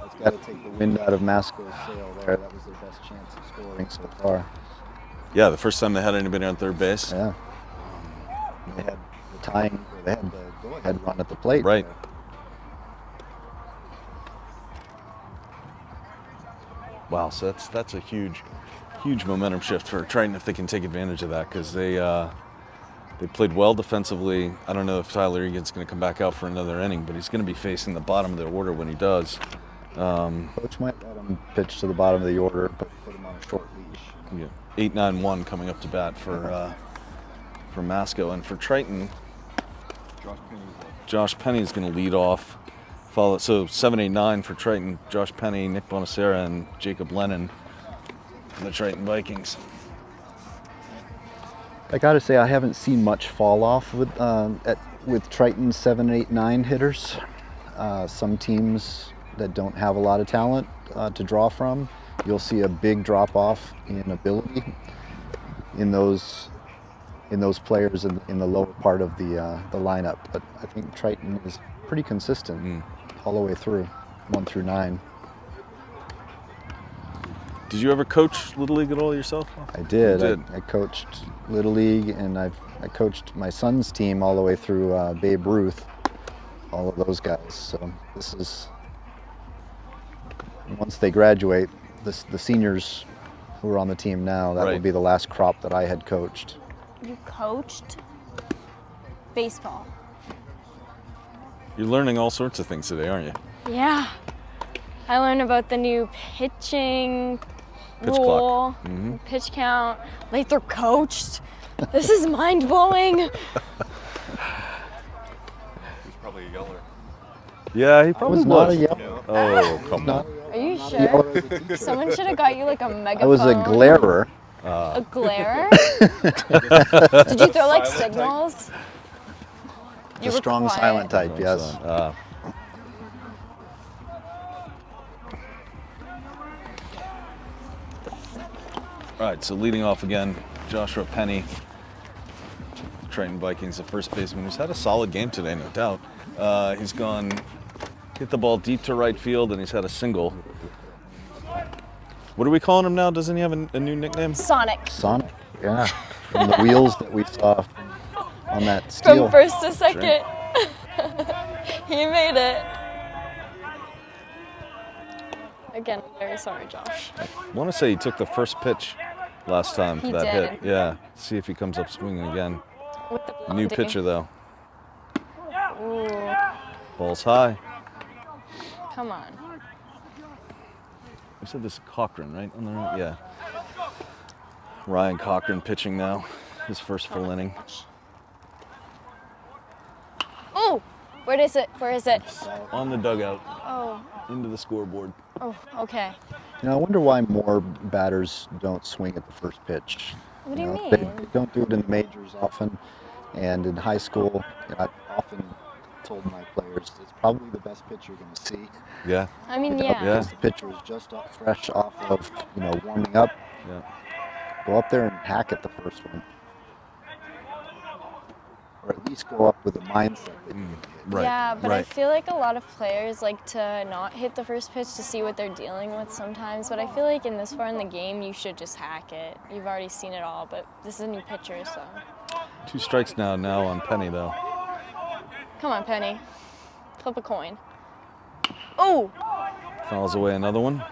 It's got to take the wind out of Masco's sail there. That was their best chance of scoring so far. Yeah, the first time they had anybody on third base. Yeah. They had the go-ahead run at the plate. Right. Wow, so that's a huge momentum shift for Triton if they can take advantage of that, because they played well defensively. I don't know if Tyler Egan's going to come back out for another inning, but he's going to be facing the bottom of the order when he does. Coach might let him pitch to the bottom of the order, but put him on a short leash. Yeah, 8-9-1 coming up to bat for Masco, and for Triton, Josh Penny's going to lead off. Follow, so 7-8-9 for Triton. Josh Penny, Nick Bonacera, and Jacob Lennon for the Triton Vikings. I gotta say, I haven't seen much fall off with Triton's 7-8-9 hitters. Some teams that don't have a lot of talent to draw from, you'll see a big drop off in ability in those players in the lower part of the lineup. But I think Triton is pretty consistent all the way through, 1 through 9. Did you ever coach Little League at all yourself? I did. You did. I coached Little League, and I coached my son's team all the way through Babe Ruth, all of those guys. So this is, once they graduate, the seniors who are on the team now, that will be the last crop that I had coached. You coached baseball. You're learning all sorts of things today, aren't you? Yeah. I learned about the new pitching Pitch rule, clock. pitch count. Lathrop coached. This is mind blowing. He's probably a yeller. Yeah, he probably was not a yeller. Oh, come on. Are you sure? Someone should have got you like a megaphone. I was a glarer. A glare? Did you throw like signals? A strong silent type, yes. All right, so leading off again, Joshua Penny, Triton Vikings, the first baseman, who's had a solid game today, no doubt. He's hit the ball deep to right field, and he's had a single. What are we calling him now? Doesn't he have a new nickname? Sonic. Sonic, yeah. From the wheels that we saw on that steal. From first to second. He made it. Again, I'm very sorry, Josh. I want to say he took the first pitch last time for He that did. hit. Yeah, see if he comes up swinging again. With the New blondie. pitcher, though. Ooh, Ball's high. come on. You said this is Cochran, right? On the right? Yeah. Ryan Cochran pitching now, his first full inning. Ooh, where is it? Where is it? On the dugout, Oh, into the scoreboard. oh, okay. You know, I wonder why more batters don't swing at the first pitch. What do you They mean? don't do it in the majors often, and in high school, I've often told my players it's probably the best pitch you're going to see. Yeah. I mean, You know, yeah. because the pitcher is just fresh off of warming up. Yeah. Go up there and hack at the first one, or at least go up with a mindset that you can hit. Right. Yeah, but I right. feel like a lot of players like to not hit the first pitch to see what they're dealing with sometimes. But I feel like in this far in the game, you should just hack it. You've already seen it all, but this is a new pitcher, so. 2 strikes now on Penny, though. Come on, Penny. Flip a coin. Oh! Fouls away another one.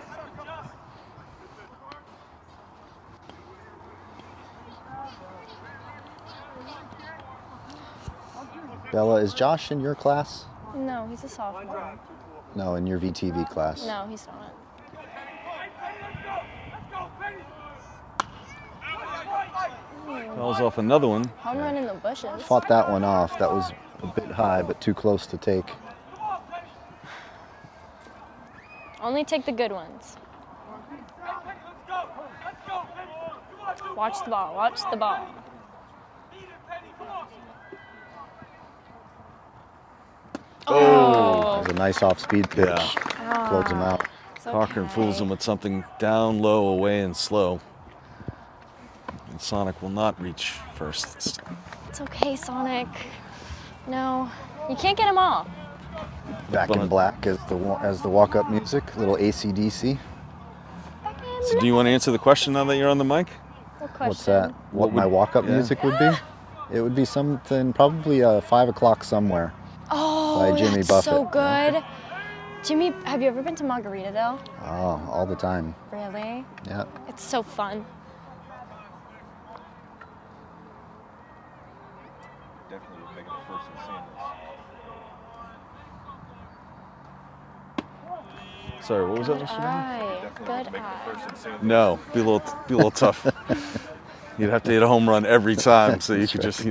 Bella, is Josh in your class? No, he's a sophomore. No, in your VTV class. No, he's not. Fouls off another one. Home run in the bushes. Fought that one off. That was a bit high, but too close to take. Only take the good ones. Watch the ball. Watch the ball. That was a nice off-speed pitch. Yeah. Close him out. It's Cochran okay. fools him with something down, low, away, and slow. And Sonic will not reach first this time. It's okay, Sonic. No, you can't get them all. Back in black as the walk-up music, little AC/DC. So do you want to answer the question now that you're on the mic? What question? What's that? What my walk-up music would be? It would be something, probably 5 o'clock somewhere. Oh, by Jimmy that's so Buffett. good. Jimmy, have you ever been to Margaritaville? Oh, all the time. Really? Yeah. It's so fun. Definitely would make it the first in seeing this. Sorry, what was that, Mr. Brown? Aye. Definitely Good eye. No, be a little tough. You'd have to hit a home run every time, so you could just,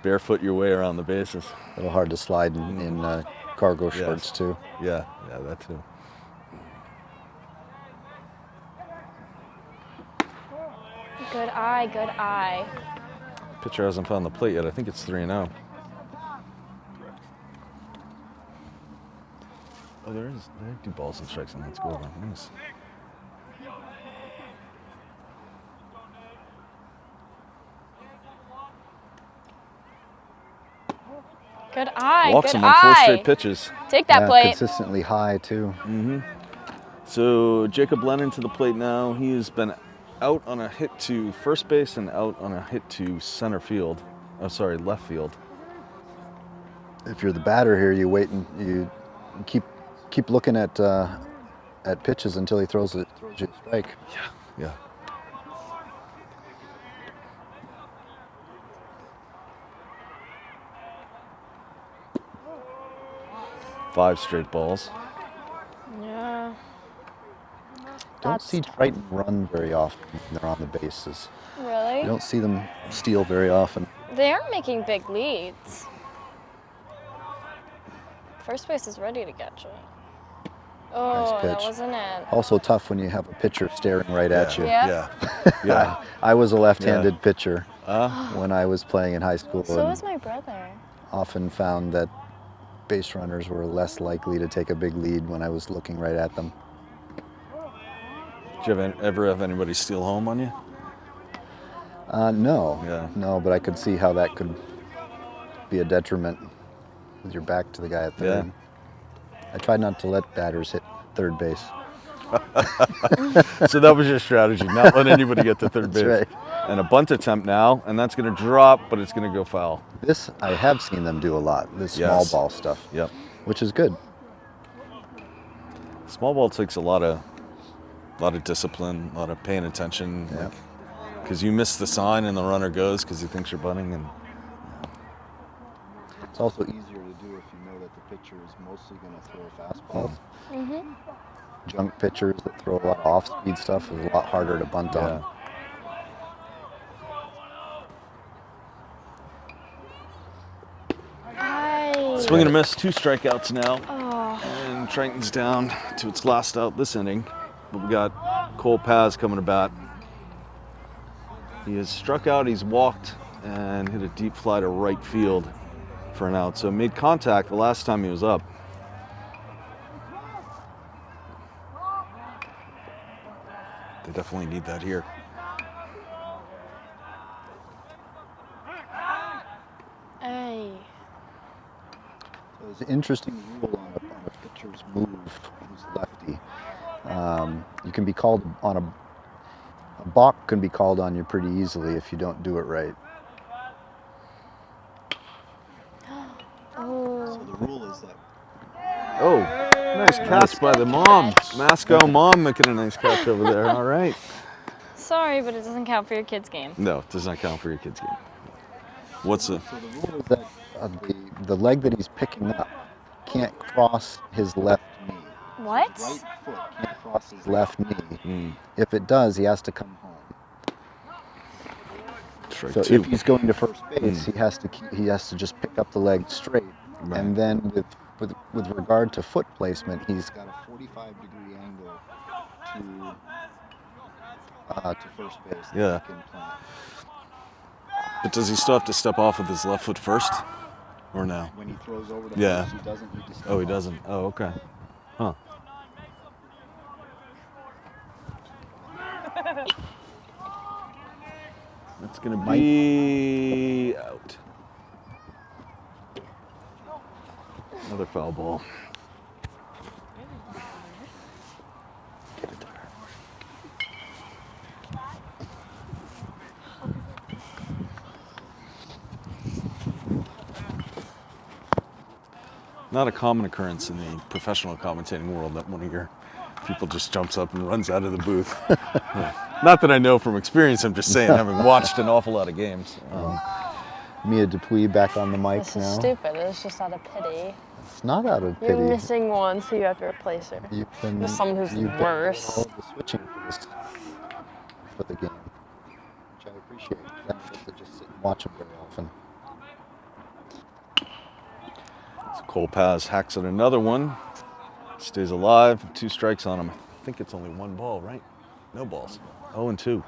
barefoot your way around the bases. A little hard to slide in cargo shorts too. Yeah, that too. Good eye, good eye. Pitcher hasn't found the plate yet. I think it's 3-0. Oh, there are 2 balls and strikes, and let's go over. Nice. Good eye, Walks good him on 4 eye. straight pitches. Take that Yeah, plate. consistently high too. So Jacob Lennon to the plate now. He has been out on a hit to first base and out on a hit to center field. Oh, sorry, left field. If you're the batter here, you wait and you keep looking at pitches until he throws you a strike. Yeah. 5 straight balls. Yeah. Don't see Triton run very often when they're on the bases. Really? You don't see them steal very often. They aren't making big leads. First base is ready to catch it. Oh, Nice that pitch. wasn't it. Also tough when you have a pitcher staring right at you. Yeah. Yeah. I was a left-handed pitcher Uh, when I was playing in high school, So and was my brother. often found that base runners were less likely to take a big lead when I was looking right at them. Did you ever have anybody steal home on you? No, Yeah. no, but I could see how that could be a detriment with your back to the guy at third. I tried not to let batters hit third base. So that was your strategy, not let anybody get to third base. That's And a bunt attempt now, and that's going to drop, but it's going to go foul. This I have seen them do a lot, this small Yes. ball stuff, Yep. which is good. Small ball takes a lot of discipline, a lot of paying attention. Yeah. Because you miss the sign and the runner goes because he thinks you're bunting. And It's also easier to do if you know that the pitcher is mostly going to throw fastballs. Mm-hmm. Junk pitchers that throw a lot of off-speed stuff is a lot harder to bunt on. Swing and a miss, 2 strikeouts now. Oh. And Triton's down to its last out this inning. But we got Cole Paz coming to bat. He has struck out, he's walked, and hit a deep fly to right field for an out. So made contact the last time he was up. They definitely need that here. Hey. There's an interesting rule on a pitcher's move who's lefty. You can be called on a balk can be called on you pretty easily if you don't do it right. So the rule is that. Oh, nice catch by the mom. Masco mom making a nice catch over there. All right. Sorry, but it doesn't count for your kid's game. No, it does not count for your kid's game. What's the... So the rule is that the leg that he's picking up can't cross his left knee. What? His right foot can't cross his left knee. If it does, he has to come home. Strike So 2. if he's going to first base, he has to just pick up the leg straight, Right. and then with regard to foot placement, he's got a 45-degree angle to first base. that Yeah. he can plant. But does he still have to step off with his left foot first? Or no? When he throws over to Yeah. first, he doesn't need to step Oh, he off. doesn't. Oh, okay. Huh. That's going to be out. Another foul ball. Give it to her. Not a common occurrence in the professional commentating world that one of your people just jumps up and runs out of the booth. Not that I know from experience, I'm just saying, having watched an awful lot of games. Mia Dupuis back on the mic This now. is stupid. It's just out of pity. It's not out of pity. You're missing one, so you have to replace her with someone who's you've been worse. doing all of the switching for the game, which I appreciate. I don't get to just sit and watch them very often. So Cole Paz hacks at another one. Stays alive. 2 strikes on him. I think it's only 1 ball, right? No balls. 0-2.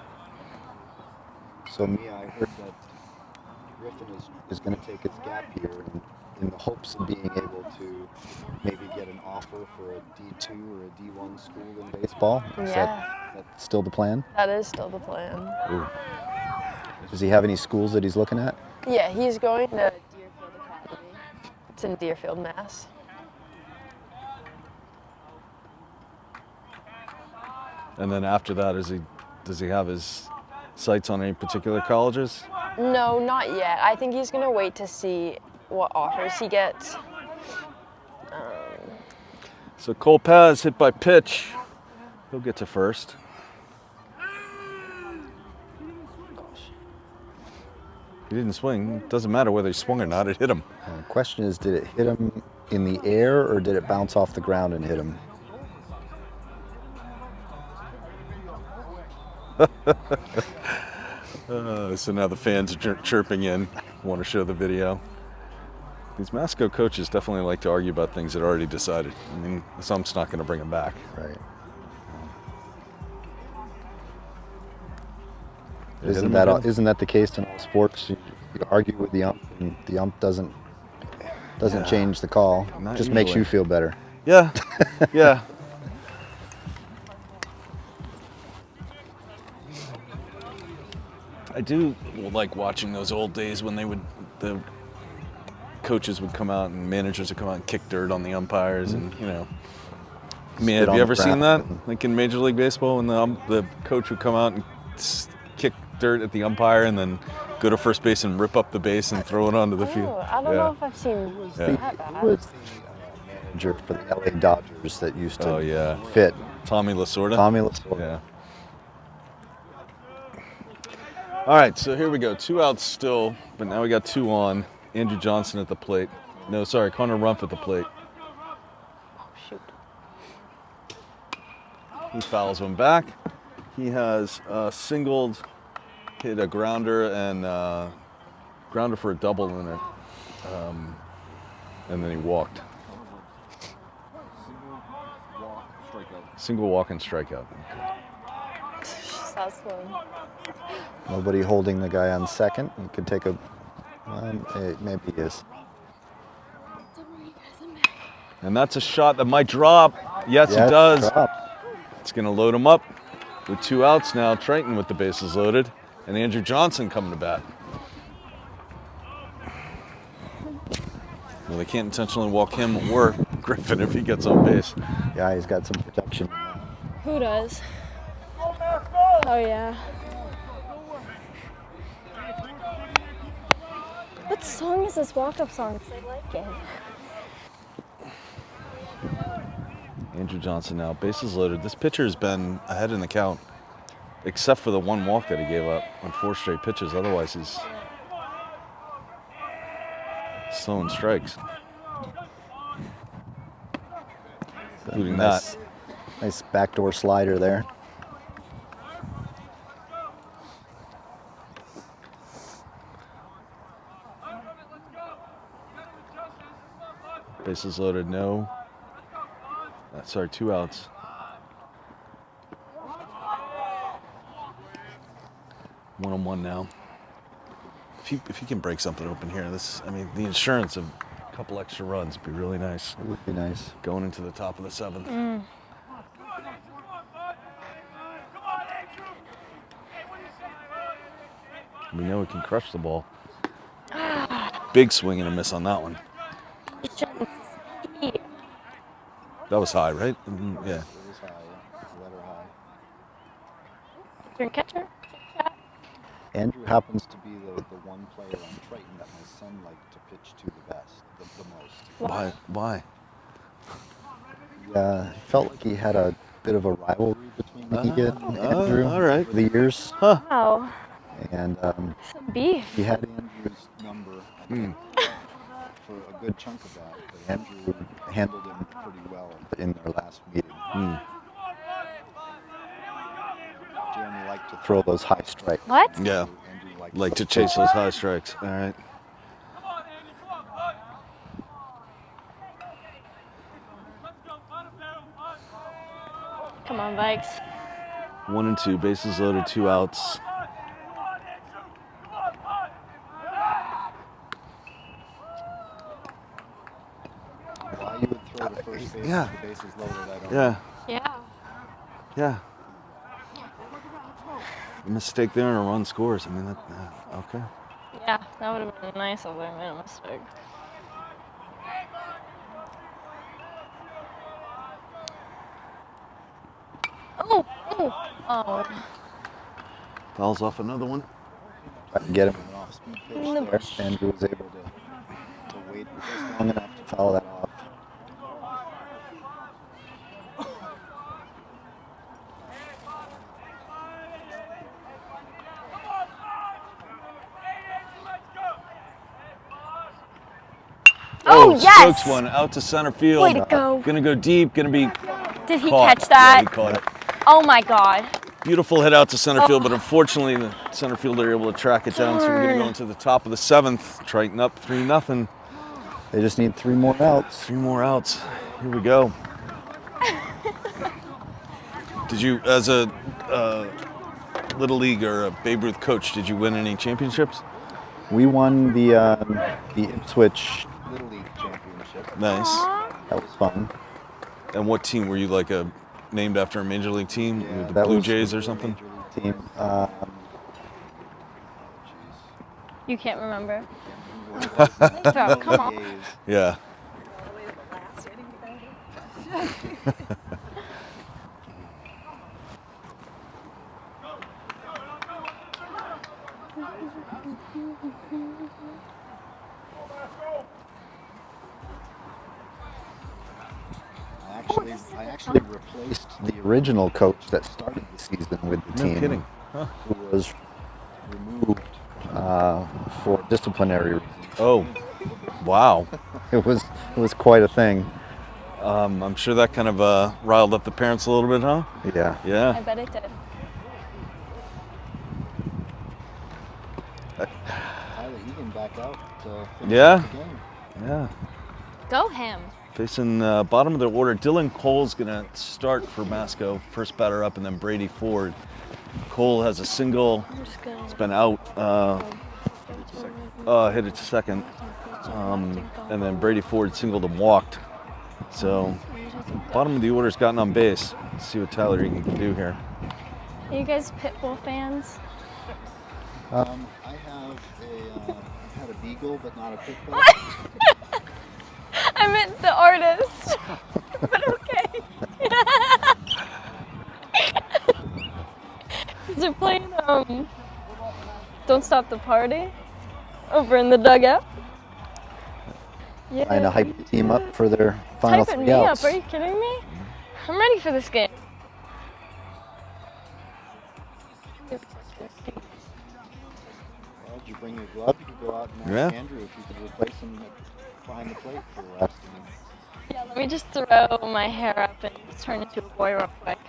So Mia, I heard that Griffin is going to take his gap here in the hopes of being able to maybe get an offer for a D2 or a D1 school in baseball. Is that still the plan? That is still the plan. Ooh. Does he have any schools that he's looking at? Yeah, he's going to Deerfield Academy. It's in Deerfield, Mass. And then after that, does he have his sights on any particular colleges? No, not yet. I think he's going to wait to see what offers he gets. So Cole Paz hit by pitch. He'll get to first. He didn't swing. It doesn't matter whether he swung or not. It hit him. The question is, did it hit him in the air or did it bounce off the ground and hit him? So now the fans are chirping in, want to show the video. These Masco coaches definitely like to argue about things that are already decided. I mean, some's not going to bring them back. Right. They hit Isn't him that again. isn't that the case in all sports? You argue with the ump, and the ump doesn't change the call. Not Just makes usually. you feel better. Yeah, yeah. I do like watching those old days when the coaches would come out and managers would come out and kick dirt on the umpires and, you know. I mean, Spit have on you the ever seen that? ground. Like in Major League Baseball when the coach would come out and kick dirt at the umpire and then go to first base and rip up the base and throw it onto the field. Oh, I don't know if I've seen that bad. Who was the manager for the LA Dodgers that used to Oh, yeah. fit? Tommy Lasorda? Tommy Lasorda. Yeah. All right, so here we go. 2 outs still, but now we got 2 on. Andrew Johnson at the plate. No, sorry, Connor Rumpf at the plate. Oh, shoot. He fouls one back. He has singled, hit a grounder and grounder for a double in it, and then he walked. Single walk and strikeout. That's one. Nobody holding the guy on second. You could take a. Maybe he is. And that's a shot that might drop. Yes, it does. Dropped. It's going to load him up with 2 outs now. Triton with the bases loaded, and Andrew Johnson coming to bat. Well, they can't intentionally walk him or Griffin if he gets on base. Yeah, he's got some protection. Who does? Oh yeah. What song is this walk-up song? 'Cause I like it. Andrew Johnson now, bases loaded. This pitcher has been ahead in the count, except for the 1 walk that he gave up on 4 straight pitches. Otherwise, he's throwing strikes, including that. Nice backdoor slider there. Bases loaded, no. Sorry, 2 outs. One on one now. If you can break something open here, the insurance of a couple extra runs would be really nice. It would be nice. Going into the top of the 7th. We know he can crush the ball. Big swing and a miss on that one. That was high, right? Yeah. It was high. It's letter high. Your catcher? Andrew happens to be the one player on Triton that my son liked to pitch to the best, the most. Why? He felt like he had a bit of a rivalry between he and Andrew all right. over the years. Wow. And Some beef. he had Andrew's number for a good chunk of that. But Andrew handled him pretty well in their last meeting. Jeremy liked to throw those high strikes. What? Yeah. Andrew Like to chase those high strikes. All right. Come on, Vikes. 1 and 2, bases loaded, 2 outs. Why you would throw to first base Yeah. if the base is loaded, I don't know. Yeah. Yeah. A mistake there and a run scores. I mean, that, okay. Yeah, that would have been nice if they made a mistake. Oh, oh, oh. Fouls off another one. Try to get him an off-speed pitch there. Andrew was able to wait just long enough to foul that off. Oh, yes! Stokes one out to center field. Way to go. Gonna go deep. Gonna be Did he caught. catch that? Yeah, he caught it. Oh my God. Beautiful hit out to center field, but unfortunately the center fielder able to track it down. So we're gonna go into the top of the 7th. Triton up 3-0. They just need 3 more outs. 3 more outs. Here we go. Did you, as a Little League or a Babe Ruth coach, did you win any championships? We won the Ipswich Little League Championship. Nice. That was fun. And what team were you, like a named after a major league team? Yeah, the that Blue was Jays or the something? Major league team. You can't remember? Throw, come on. Yeah. I actually replaced the original coach that started the season with the team. No kidding. Huh. Who was removed for disciplinary reasons. Oh, wow. It was quite a thing. I'm sure that kind of riled up the parents a little bit, huh? Yeah. I Yeah. bet it did. Tyler Egan back out to finish Yeah. the game. Yeah. Go him. Facing bottom of the order, Dylan Cole's gonna start for Masco. First batter up, and then Brady Ford. Cole has a single. I'm just gonna. It's been out. Hit it to second. And then Brady Ford singled and walked. So bottom of the order's gotten on base. Let's see what Tyler Egan can do here. Are you guys Pitbull fans? I had a beagle, but not a pit bull. I meant the artist. But okay. They're playing Don't Stop the Party over in the dugout. Yeah. Trying to hype the team up for their final Typing 3 me outs. up, are you kidding me? I'm ready for this game. Well, did you bring your glove? You could go out and ask Yeah. Andrew if you could replace him behind the plate for the last inning. Yeah, let me just throw my hair up and turn into a boy real quick.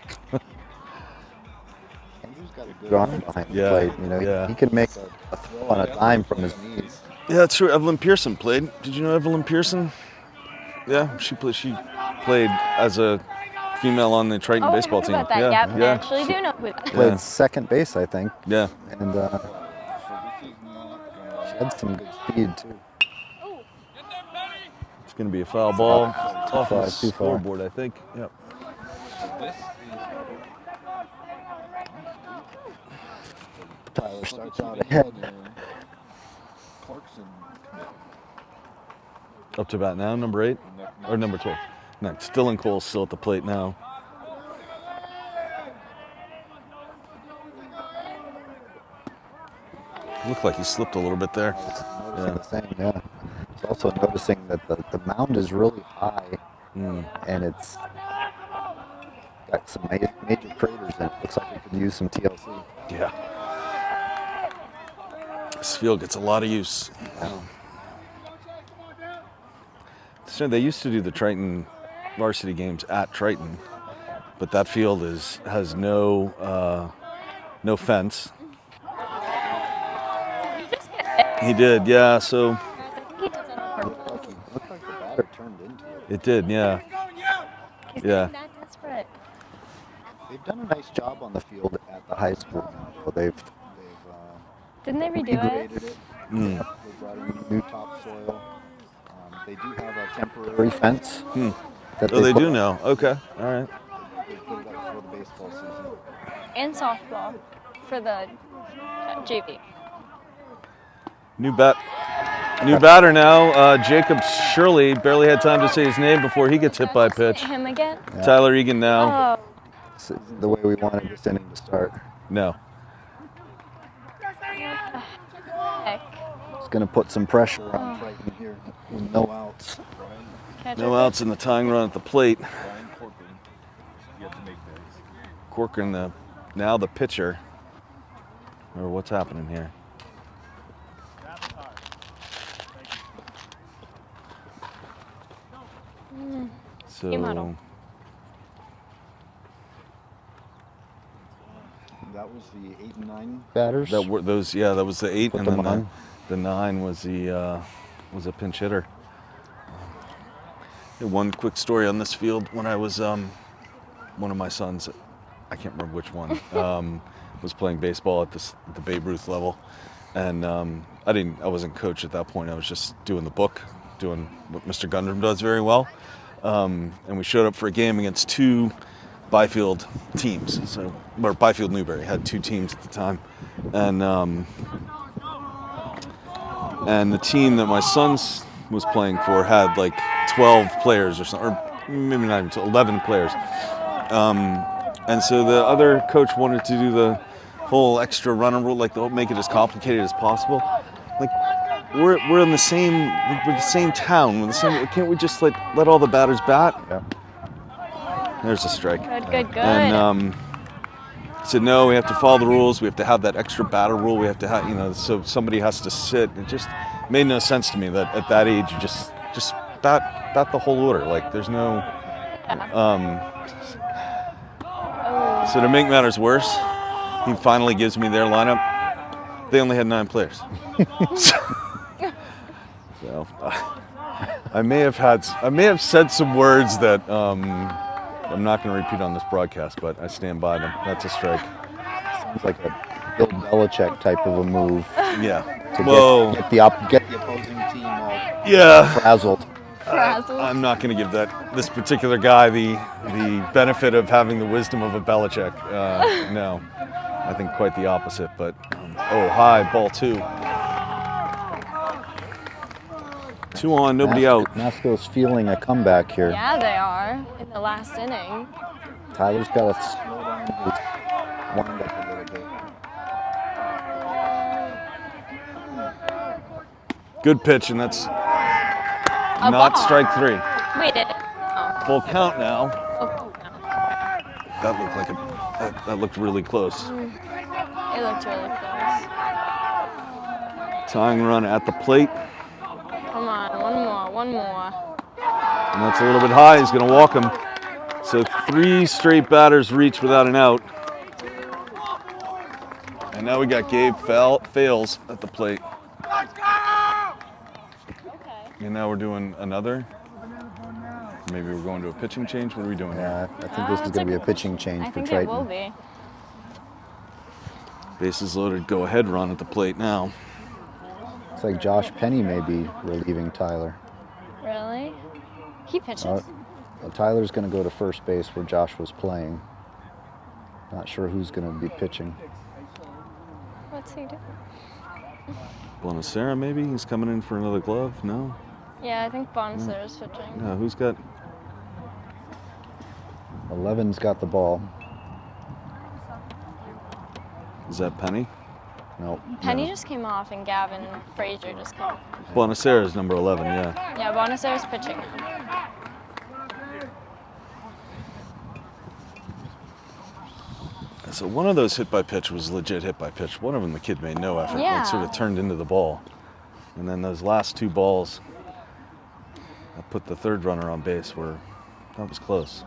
Andrew's got a good arm behind the Yeah, plate. You know, yeah. he can make a throw on a dime from his knees. Yeah, that's true. Evelyn Pearson played. Did you know Evelyn Pearson? Yeah, she played as a female on the Triton Oh, baseball I heard team. about that. Yeah, Yep, I yeah, actually do know who that is. Played Yeah. second base, I think, yeah. and she had some good speed too. It's going to be a foul ball. It's off the Too far. scoreboard, I think. Yep. Tyler starts out ahead. Up to bat now, number 8 or number 12. Next, Dylan Cole's still at the plate now. Looked like he slipped a little bit there. Noticing the same, yeah. He's also noticing that the mound is really high, and it's got some major craters in it. Looks like it could use some TLC. Yeah. This field gets a lot of use. understand they used to do the Triton varsity games at Triton, but that field has no fence. He did, yeah. So Looked like the batter turned into it. it did, yeah. Yeah. That desperate. They've done a nice job on the field at the high school now, though. They've Didn't they redo it? regraded it. They brought in new topsoil. They do have a temporary fence. That Oh, they put do up. now. Okay, all right. They put it up for the baseball season. And softball for the JV. New batter now. Jacob Shirley barely had time to say his name before he gets hit by a pitch. Him again? Yeah. Tyler Egan now. Oh, This isn't the way we wanted this inning to start. No. heck. It's going to put some pressure on Triton here with no outs. Catcher No outs in the tying run at the plate. Brian Corcoran. You have to make those. Corcoran, now the pitcher. Or what's happening here? Team huddle. So That was the 8 and 9 batters. that was the 8, Put and them then on. the 9 was a pinch hitter. One quick story on this field: when I was one of my sons, I can't remember which one, was playing baseball at the Babe Ruth level, and I wasn't coach at that point. I was just doing the book, doing what Mr. Gundram does very well, and we showed up for a game against 2 Byfield teams. So, or Byfield Newberry had 2 teams at the time, and the team that my son's was playing for had like 12 players or something, or maybe not even 11 players. And so the other coach wanted to do the whole extra runner rule, like make it as complicated as possible. Like we're in the same town, can't we just let all the batters bat? Yeah. There's a strike. Good. And he said, no, we have to follow the rules. We have to have that extra batter rule. We have to have, so somebody has to sit. It just made no sense to me that at that age you just bat the whole order. Like there's no. So to make matters worse, he finally gives me their lineup. They only had 9 players. So I may have said some words that I'm not going to repeat on this broadcast, but I stand by them. That's a strike. Sounds like a Bill Belichick type of a move Yeah. to Well, get the opposing team yeah. frazzled. I'm not going to give this particular guy the benefit of having the wisdom of a Belichick. No, I think quite the opposite. But high ball 2. 2 on, nobody out. Masco's feeling a comeback here. Yeah, they are in the last inning. Tyler's got to slow down his wind up a little bit. Good pitch, and that's not ball. strike 3. Wait, Full count now. no. That looked like that looked really close. It looked really close. Tying run at the plate, Come on, one more. and that's a little bit high. He's going to walk him. So 3 straight batters reach without an out. And now we got Gabe Fails at the plate. And now we're doing another. Maybe we're going to a pitching change. What are we doing Yeah, here? I think this is going to be a pitching change I for think it Triton. will be. Bases loaded, go ahead run at the plate now. Looks like Josh Penny may be relieving Tyler. Really? He pitches. Tyler's going to go to first base where Josh was playing. Not sure who's going to be pitching. What's he doing? Bonacera maybe? He's coming in for another glove? No? Yeah, I think Bonser is pitching. No, who's got... 11's got the ball. Is that Penny? Nope. Penny just came off and Gavin Frazier just came off. Bonacera is number 11, yeah. Yeah, Bonser is pitching. So one of those hit by pitch was legit hit by pitch. One of them the kid made no effort. Yeah. It sort of turned into the ball. And then those last 2 balls, put the third runner on base where that was close.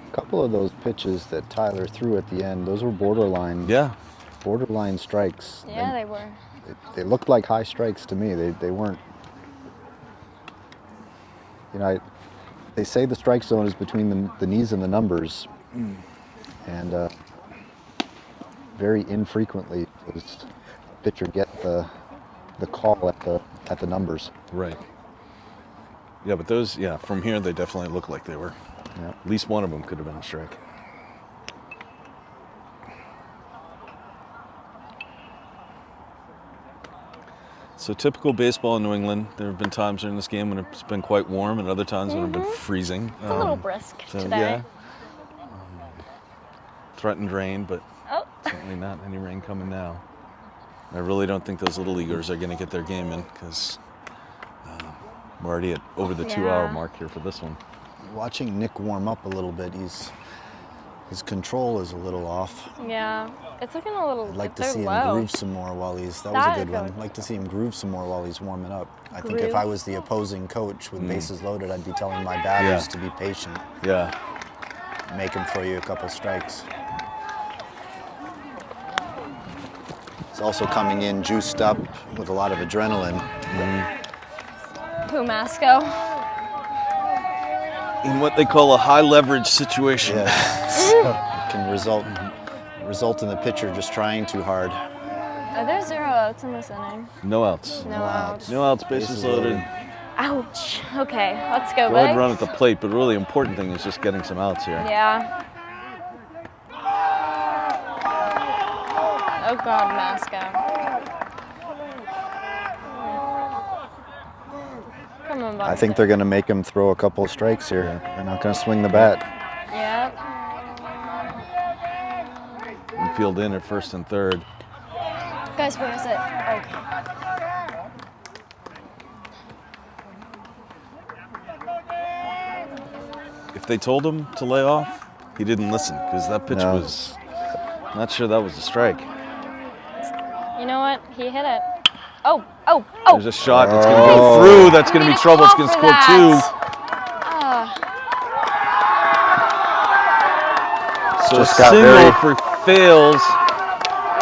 A couple of those pitches that Tyler threw at the end, those were borderline. Yeah. Borderline strikes. Yeah, they were. They looked like high strikes to me. They weren't. You know, they say the strike zone is between the knees and the numbers, and very infrequently does a pitcher get the call at the numbers. Right. Yeah, but those, from here they definitely look like they were. Yeah. At least one of them could have been a strike. So typical baseball in New England. There have been times during this game when it's been quite warm, and other times when it's been freezing. It's a little brisk today. Yeah. Threatened rain, but Oh. certainly not any rain coming now. I really don't think those little leaguers are going to get their game in because we're already at over the 2-hour mark here for this one. Watching Nick warm up a little bit, his control is a little off. Yeah, it's looking a little. I'd like to they're see him low. groove some more while he's. That was That a is good one. good. I'd like to see him groove some more while he's warming up. I think Groove. if I was the opposing coach with bases loaded, I'd be telling my batters to be patient. Yeah. Make him throw you a couple strikes. He's also coming in juiced up with a lot of adrenaline. Who, Masco? In what they call a high leverage situation. Yes. It can result in the pitcher just trying too hard. Are there 0 outs in this inning? No outs. No outs. No outs, bases loaded. Ouch. Okay, let's go, Go ahead and buddy. run at the plate, but really important thing is just getting some outs here. Yeah. Oh God, Masco. Come on, buddy. I think they're going to make him throw a couple of strikes here. They're not going to swing the bat. Yeah. Infield in at first and third. Guys, where is it? Okay. If they told him to lay off, he didn't listen because that pitch No. was, not sure that was a strike. You know what? He hit it. Oh. There's a shot that's going to go through. That's going to be trouble. It's going to score two. So Just a got single very- for fails.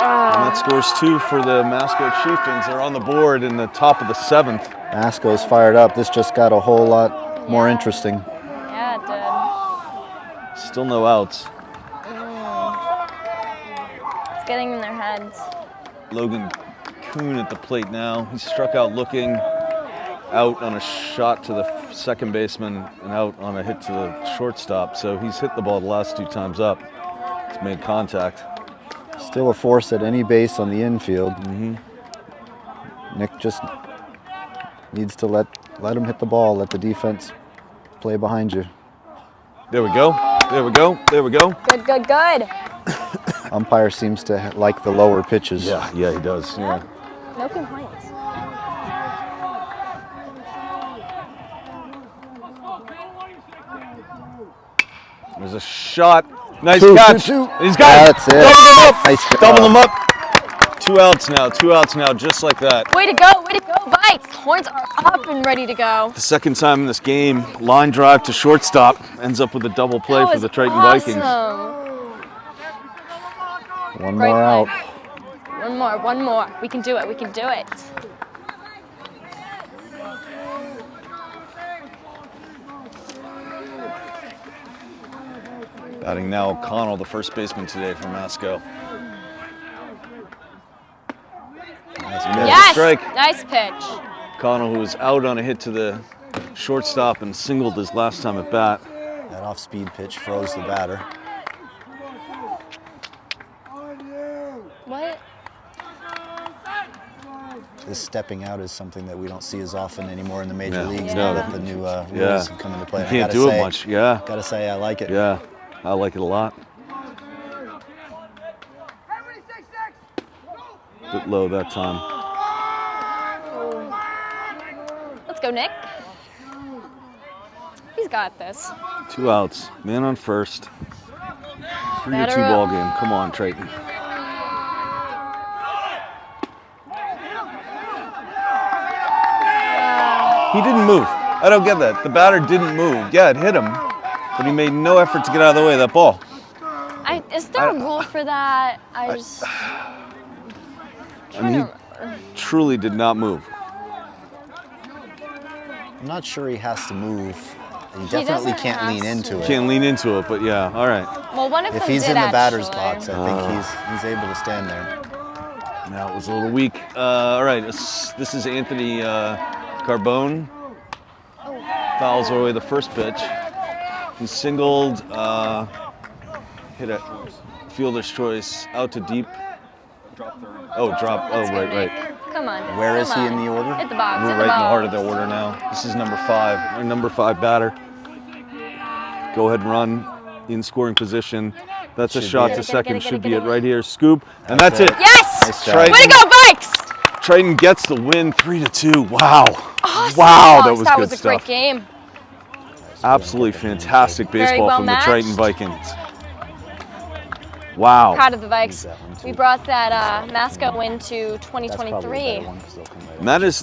And that scores 2 for the Masco Chieftains. They're on the board in the top of the 7th. Masco's fired up. This just got a whole lot more interesting. Yeah, it did. Still no outs. It's getting in their heads. Logan Kuhn at the plate now. He struck out looking, out on a shot to the second baseman and out on a hit to the shortstop. So he's hit the ball the last 2 times up. He's made contact. Still a force at any base on the infield. Nick just needs to let him hit the ball. Let the defense play behind you. There we go. There we go. There we go. Good. Umpire seems to like the lower pitches. Yeah, he does. Yeah. No complaints. There's a shot. Nice Two, catch. two. He's got That's it. Double him up. Nice job. Double him up. 2 outs now. 2 outs now, just like that. Way to go, Vikes. Horns are up and ready to go. The second time in this game, line drive to shortstop ends up with a double play That for was the Triton awesome. Vikings. One Great more play. out. One more. We can do it. Batting now O'Connell, the first baseman today for Masco. Yes. Strike. Nice pitch. O'Connell, who was out on a hit to the shortstop and singled his last time at bat. That off-speed pitch froze the batter. What? This stepping out is something that we don't see as often anymore in the major No. leagues Yeah. now that the new rules have come into play. You And I can't gotta do say- it much. Yeah. Gotta say, I like it. Yeah. I like it a lot. Bit low that time. Let's go, Nick. He's got this. 2 outs. Man on first. 3-2 Batter up. ball game. Come on, Triton. He didn't move. I don't get that. The batter didn't move. Yeah, it hit him, but he made no effort to get out of the way of that ball. Is there a rule for that? I mean, he truly did not move. I'm not sure he has to move. He definitely can't lean into it. Can't lean into it, but yeah, all right. Well, one of them If he's did in the batter's actually. box, I think he's able to stand there. Now it was a little weak. All right, this is Anthony Carbone. Fouls away the first pitch. He singled, hit a fielder's choice out to deep. Oh, drop. Oh, right. Come on. Where is he in the order? Hit the box. We're hit right in the ball. heart of the order now. This is number 5. Our number 5 batter. Go ahead and run in scoring position. That's a shot to second. Should be it right here. Scoop, and that's it. Yes! Nice job. Triton, Way to go, Vikes! Triton gets the win, 3-2. Wow. Awesome. Wow, that was That good was a stuff. great game. Absolutely fantastic baseball well from the matched. Triton Vikings. Wow. Proud of the Vikes. That one, too. We brought that Masco win to 2023. And that's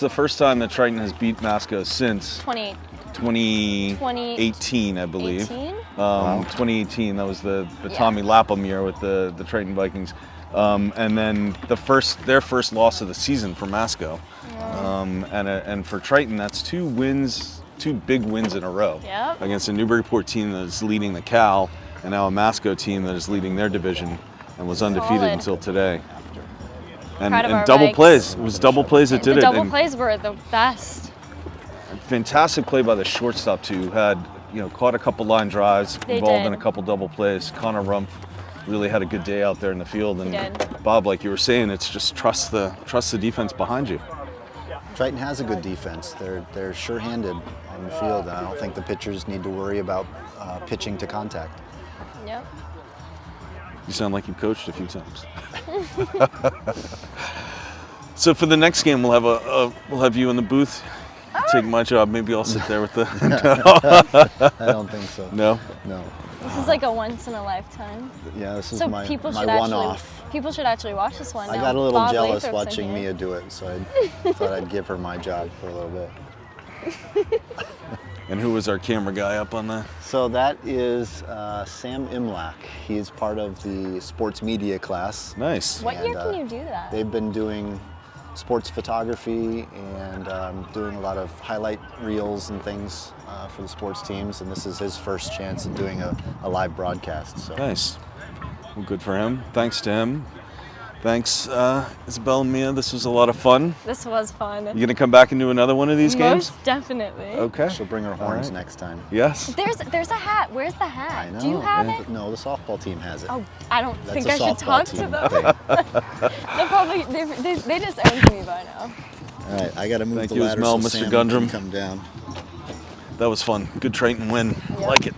the first time that Triton has beat Masco since 2018, I believe. 2018, that was the Tommy Lapham year with the Triton Vikings. And then their first loss of the season for Masco. And for Triton, that's 2 big wins in a row. Yep. Against a Newburyport team that is leading the Cal, and now a Masco team that is leading their division and was undefeated Solid. until today. And Proud of our double Vikes. plays. It was double plays that did The it. double and plays were the best. fantastic play by the shortstop too, who had caught a couple line drives, They involved in did. a couple double plays. Connor Rumpf really had a good day out there in the field. And He did. Bob, like you were saying, it's just trust the defense behind you. Triton has a good defense. They're sure-handed on the field, and I don't think the pitchers need to worry about pitching to contact. Yep. You sound like you coached a few times. So for the next game, we'll have you in the booth. Take my job. Maybe I'll sit there with the. I don't think so. No. No. This is like a once in a lifetime. Yeah, this is So my people should one-off. actually watch this one. I now. got a little Bob jealous Lathrop's in watching here. Mia do it, so I thought I'd give her my job for a little bit. And who was our camera guy up on the? So that is Sam Imlach. He's part of the sports media class. Nice. What year And, can you do that? They've been doing sports photography and doing a lot of highlight reels and things for the sports teams, and this is his first chance at doing a live broadcast. So. Nice. Well, good for him. Thanks to him. Thanks, Isabel and Mia. This was a lot of fun. This was fun. You gonna come back and do another one of these games? Most definitely. Okay. She'll bring her horns right. next time. Yes. There's a hat. Where's the hat? I know. Do you have it? No, the softball team has it. Oh, I don't That's think a I should softball talk to team them. thing. They probably they just owned me by now. All right, I got to move Thank the you, ladder Mel, so Mr. Sam Gundrum. can come down. That was fun. Good Triton win. Like it.